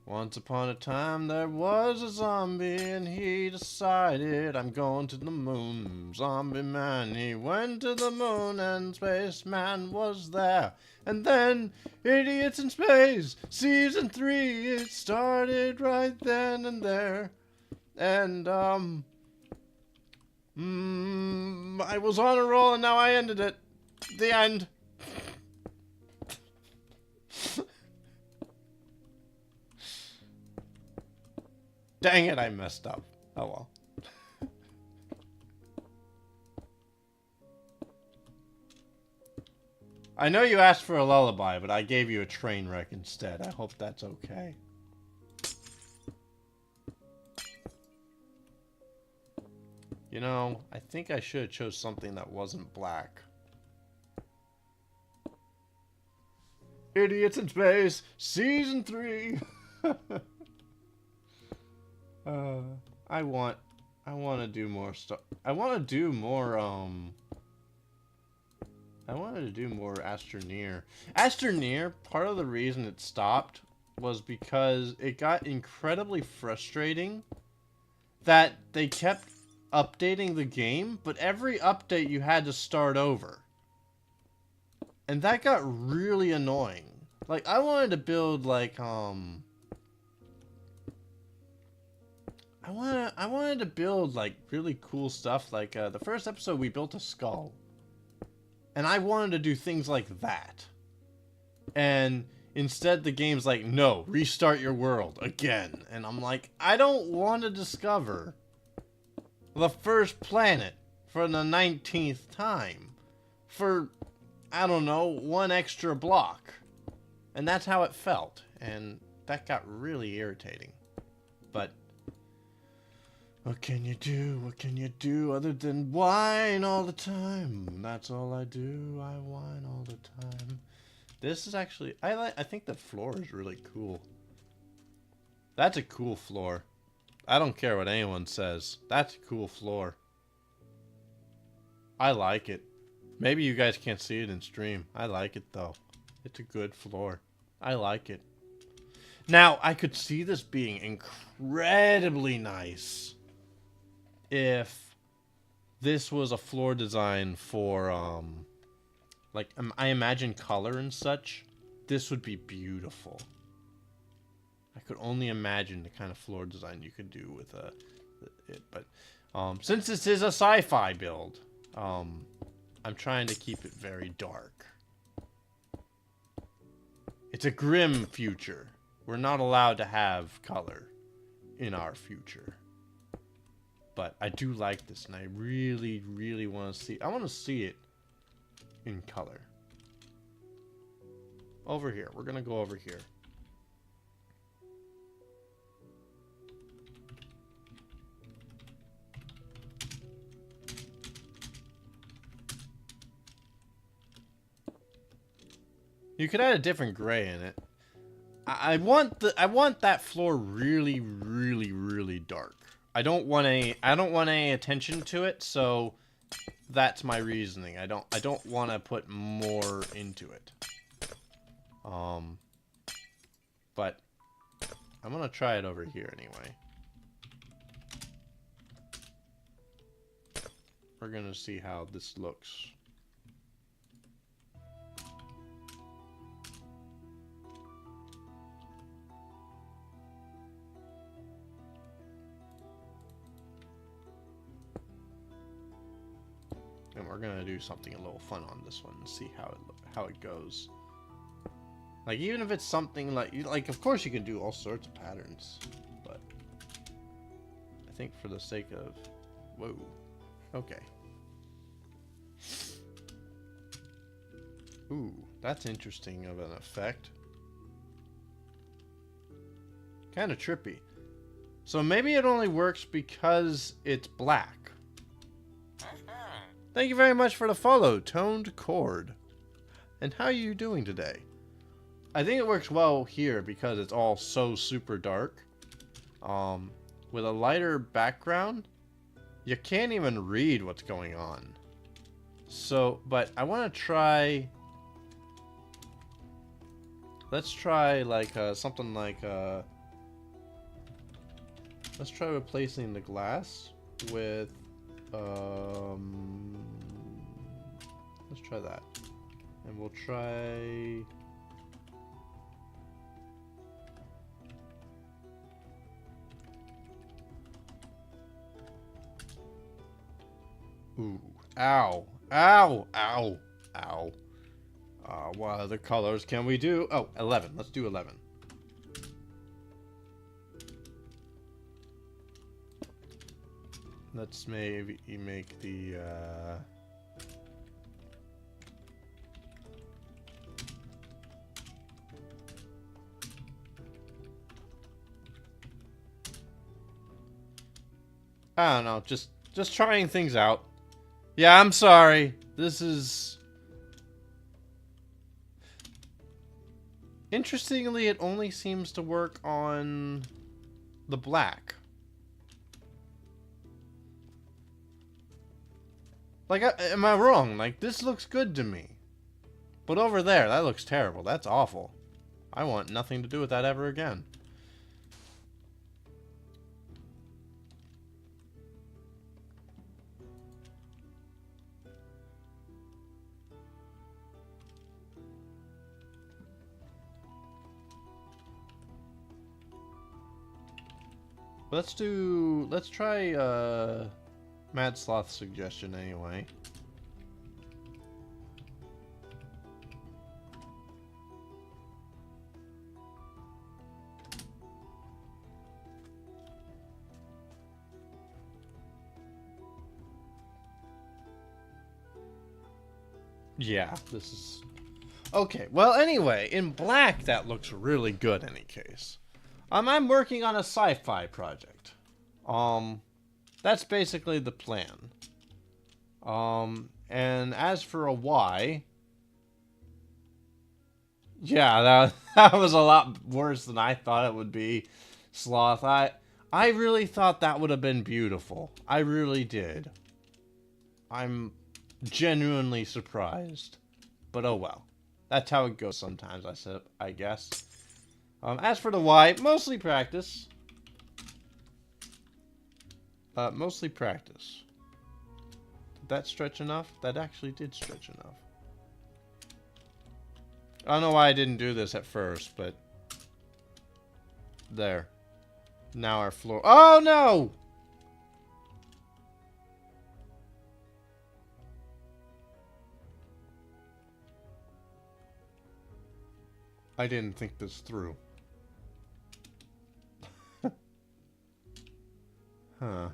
Once upon a time there was a zombie and he decided I'm going to the moon. Zombie man, he went to the moon and spaceman was there. And then Idiots in Space Season 3, it started right then and there. And I was on a roll and now I ended it. The end. Dang it, I messed up. Oh well. I know you asked for a lullaby, but I gave you a train wreck instead. I hope that's okay. You know, I think I should have chose something that wasn't black. Idiots in Space, Season 3. I want to do more stuff. I want to do more, I wanted to do more Astroneer. Astroneer, part of the reason it stopped was because it got incredibly frustrating that they kept updating the game, but every update you had to start over. And that got really annoying. Like, I wanted to build, like, I wanted to build, like, really cool stuff. Like, the first episode, we built a skull. And I wanted to do things like that. And instead, the game's like, no, restart your world again. And I'm like, I don't want to discover the first planet for the 19th time. For, I don't know, one extra block. And that's how it felt. And that got really irritating. But what can you do? What can you do other than whine all the time? That's all I do. I whine all the time. This is actually, I think the floor is really cool. That's a cool floor. I don't care what anyone says. That's a cool floor. I like it. Maybe you guys can't see it in stream. I like it though. It's a good floor. I like it. Now, I could see this being incredibly nice if this was a floor design for, like, I imagine color and such. This would be beautiful. I could only imagine the kind of floor design you could do with it. But since this is a sci-fi build, I'm trying to keep it very dark. It's a grim future. We're not allowed to have color in our future. But I do like this, and I really, really want to see... I want to see it in color. Over here. We're going to go over here. You could add a different gray in it. I want that floor really, really, really dark. I don't want any attention to it, so that's my reasoning. I don't want to put more into it. But I'm gonna try it over here anyway. We're gonna see how this looks. And we're gonna do something a little fun on this one and see how it goes. Like, even if it's something like of course you can do all sorts of patterns, but I think for the sake of, whoa, okay. Ooh, that's interesting of an effect. Kind of trippy. So maybe it only works because it's black. Thank you very much for the follow, Toned Chord. And how are you doing today? I think it works well here because it's all so super dark. With a lighter background, you can't even read what's going on. So, but I want to try... Let's try like something like... Let's try replacing the glass with... let's try that. And we'll try... Ooh. Ow. Ow. Ow. Ow. What other colors can we do? Oh, 11. Let's do 11. Let's maybe make the, I don't know, just trying things out. Yeah, I'm sorry. This is... Interestingly, it only seems to work on the black. Like, am I wrong? Like, this looks good to me. But over there, that looks terrible. That's awful. I want nothing to do with that ever again. Let's try Mad Sloth's suggestion anyway. Yeah, this is... Okay, well anyway, in black that looks really good in any case. I'm working on a sci-fi project. That's basically the plan. And as for a why... Yeah, that was a lot worse than I thought it would be, Sloth. I really thought that would have been beautiful. I really did. I'm genuinely surprised. But oh well. That's how it goes sometimes, I guess. As for the why, mostly practice. Mostly practice. Did that stretch enough? That actually did stretch enough. I don't know why I didn't do this at first, but... There. Now our floor... Oh, no! I didn't think this through. Huh.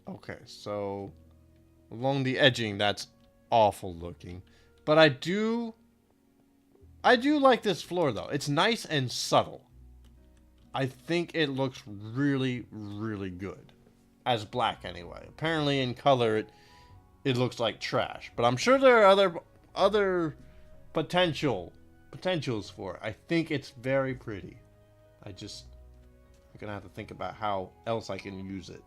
Okay, so along the edging, that's awful looking. But I do like this floor though. It's nice and subtle. I think it looks really, really good. As black anyway. Apparently in color it looks like trash. But I'm sure there are other potentials for it. I think it's very pretty. I'm gonna have to think about how else I can use it.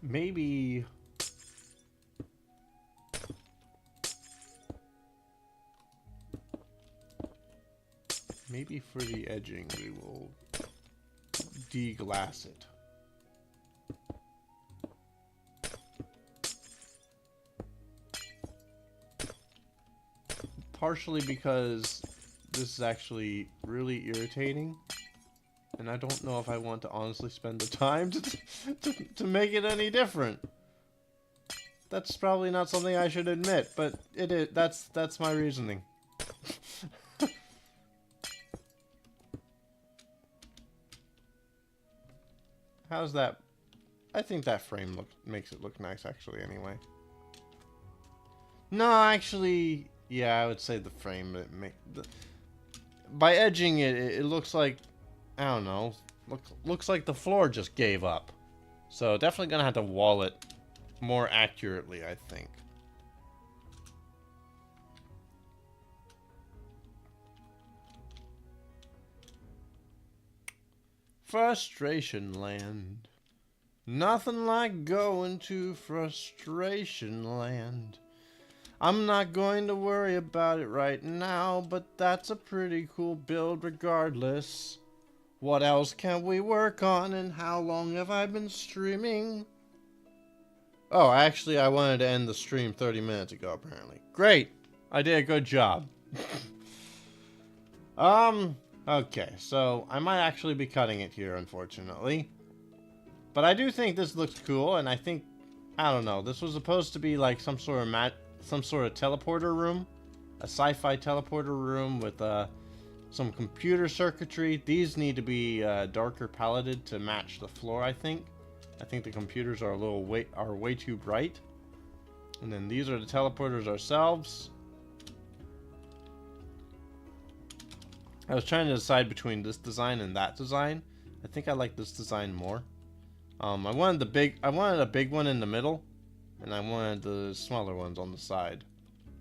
Maybe for the edging we will deglass it. Partially because this is actually really irritating. And I don't know if I want to honestly spend the time to make it any different. That's probably not something I should admit, but it is. That's my reasoning. How's that? I think that frame makes it look nice actually anyway. No, actually, yeah, I would say the frame by edging it looks like, I don't know, looks like the floor just gave up. So definitely gonna have to wall it more accurately, I think. Frustration land. Nothing like going to frustration land. I'm not going to worry about it right now, but that's a pretty cool build regardless. What else can we work on, and how long have I been streaming? Oh, actually, I wanted to end the stream 30 minutes ago, apparently. Great! I did a good job. Okay, so I might actually be cutting it here, unfortunately. But I do think this looks cool, and I think, I don't know, this was supposed to be like some sort of teleporter room. A sci-fi teleporter room with, some computer circuitry. These need to be darker paletted to match the floor, I think. I think the computers are way too bright. And then these are the teleporters ourselves. I was trying to decide between this design and that design. I think I like this design more. I wanted a big one in the middle, and I wanted the smaller ones on the side.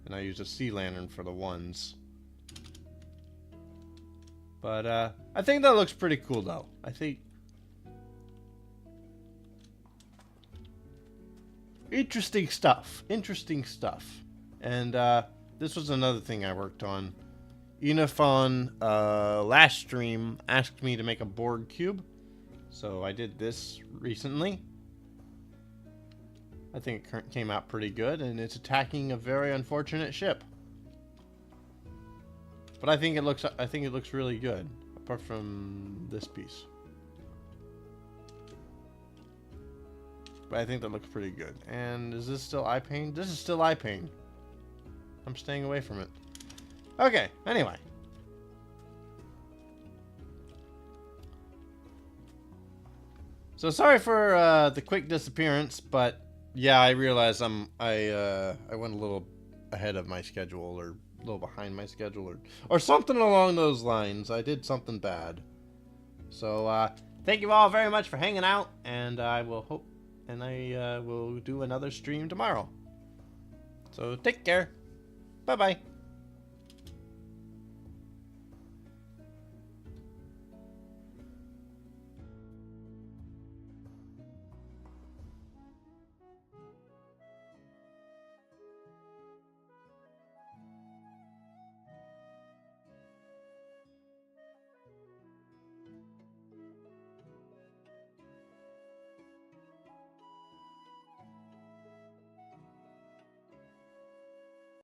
And I used a sea lantern for the ones. But I think that looks pretty cool though. I think interesting stuff. Interesting stuff. And this was another thing I worked on. Enifon last stream asked me to make a Borg cube. So I did this recently. I think it came out pretty good, and it's attacking a very unfortunate ship. But I think it looks really good, apart from this piece. But I think that looks pretty good. And is this still eye pain? This is still eye pain. I'm staying away from it. Okay, anyway. So sorry for the quick disappearance, but yeah, I realized I went a little ahead of my schedule, or a little behind my schedule, or something along those lines. I did something bad. So thank you all very much for hanging out, and I will do another stream tomorrow. So take care. Bye bye.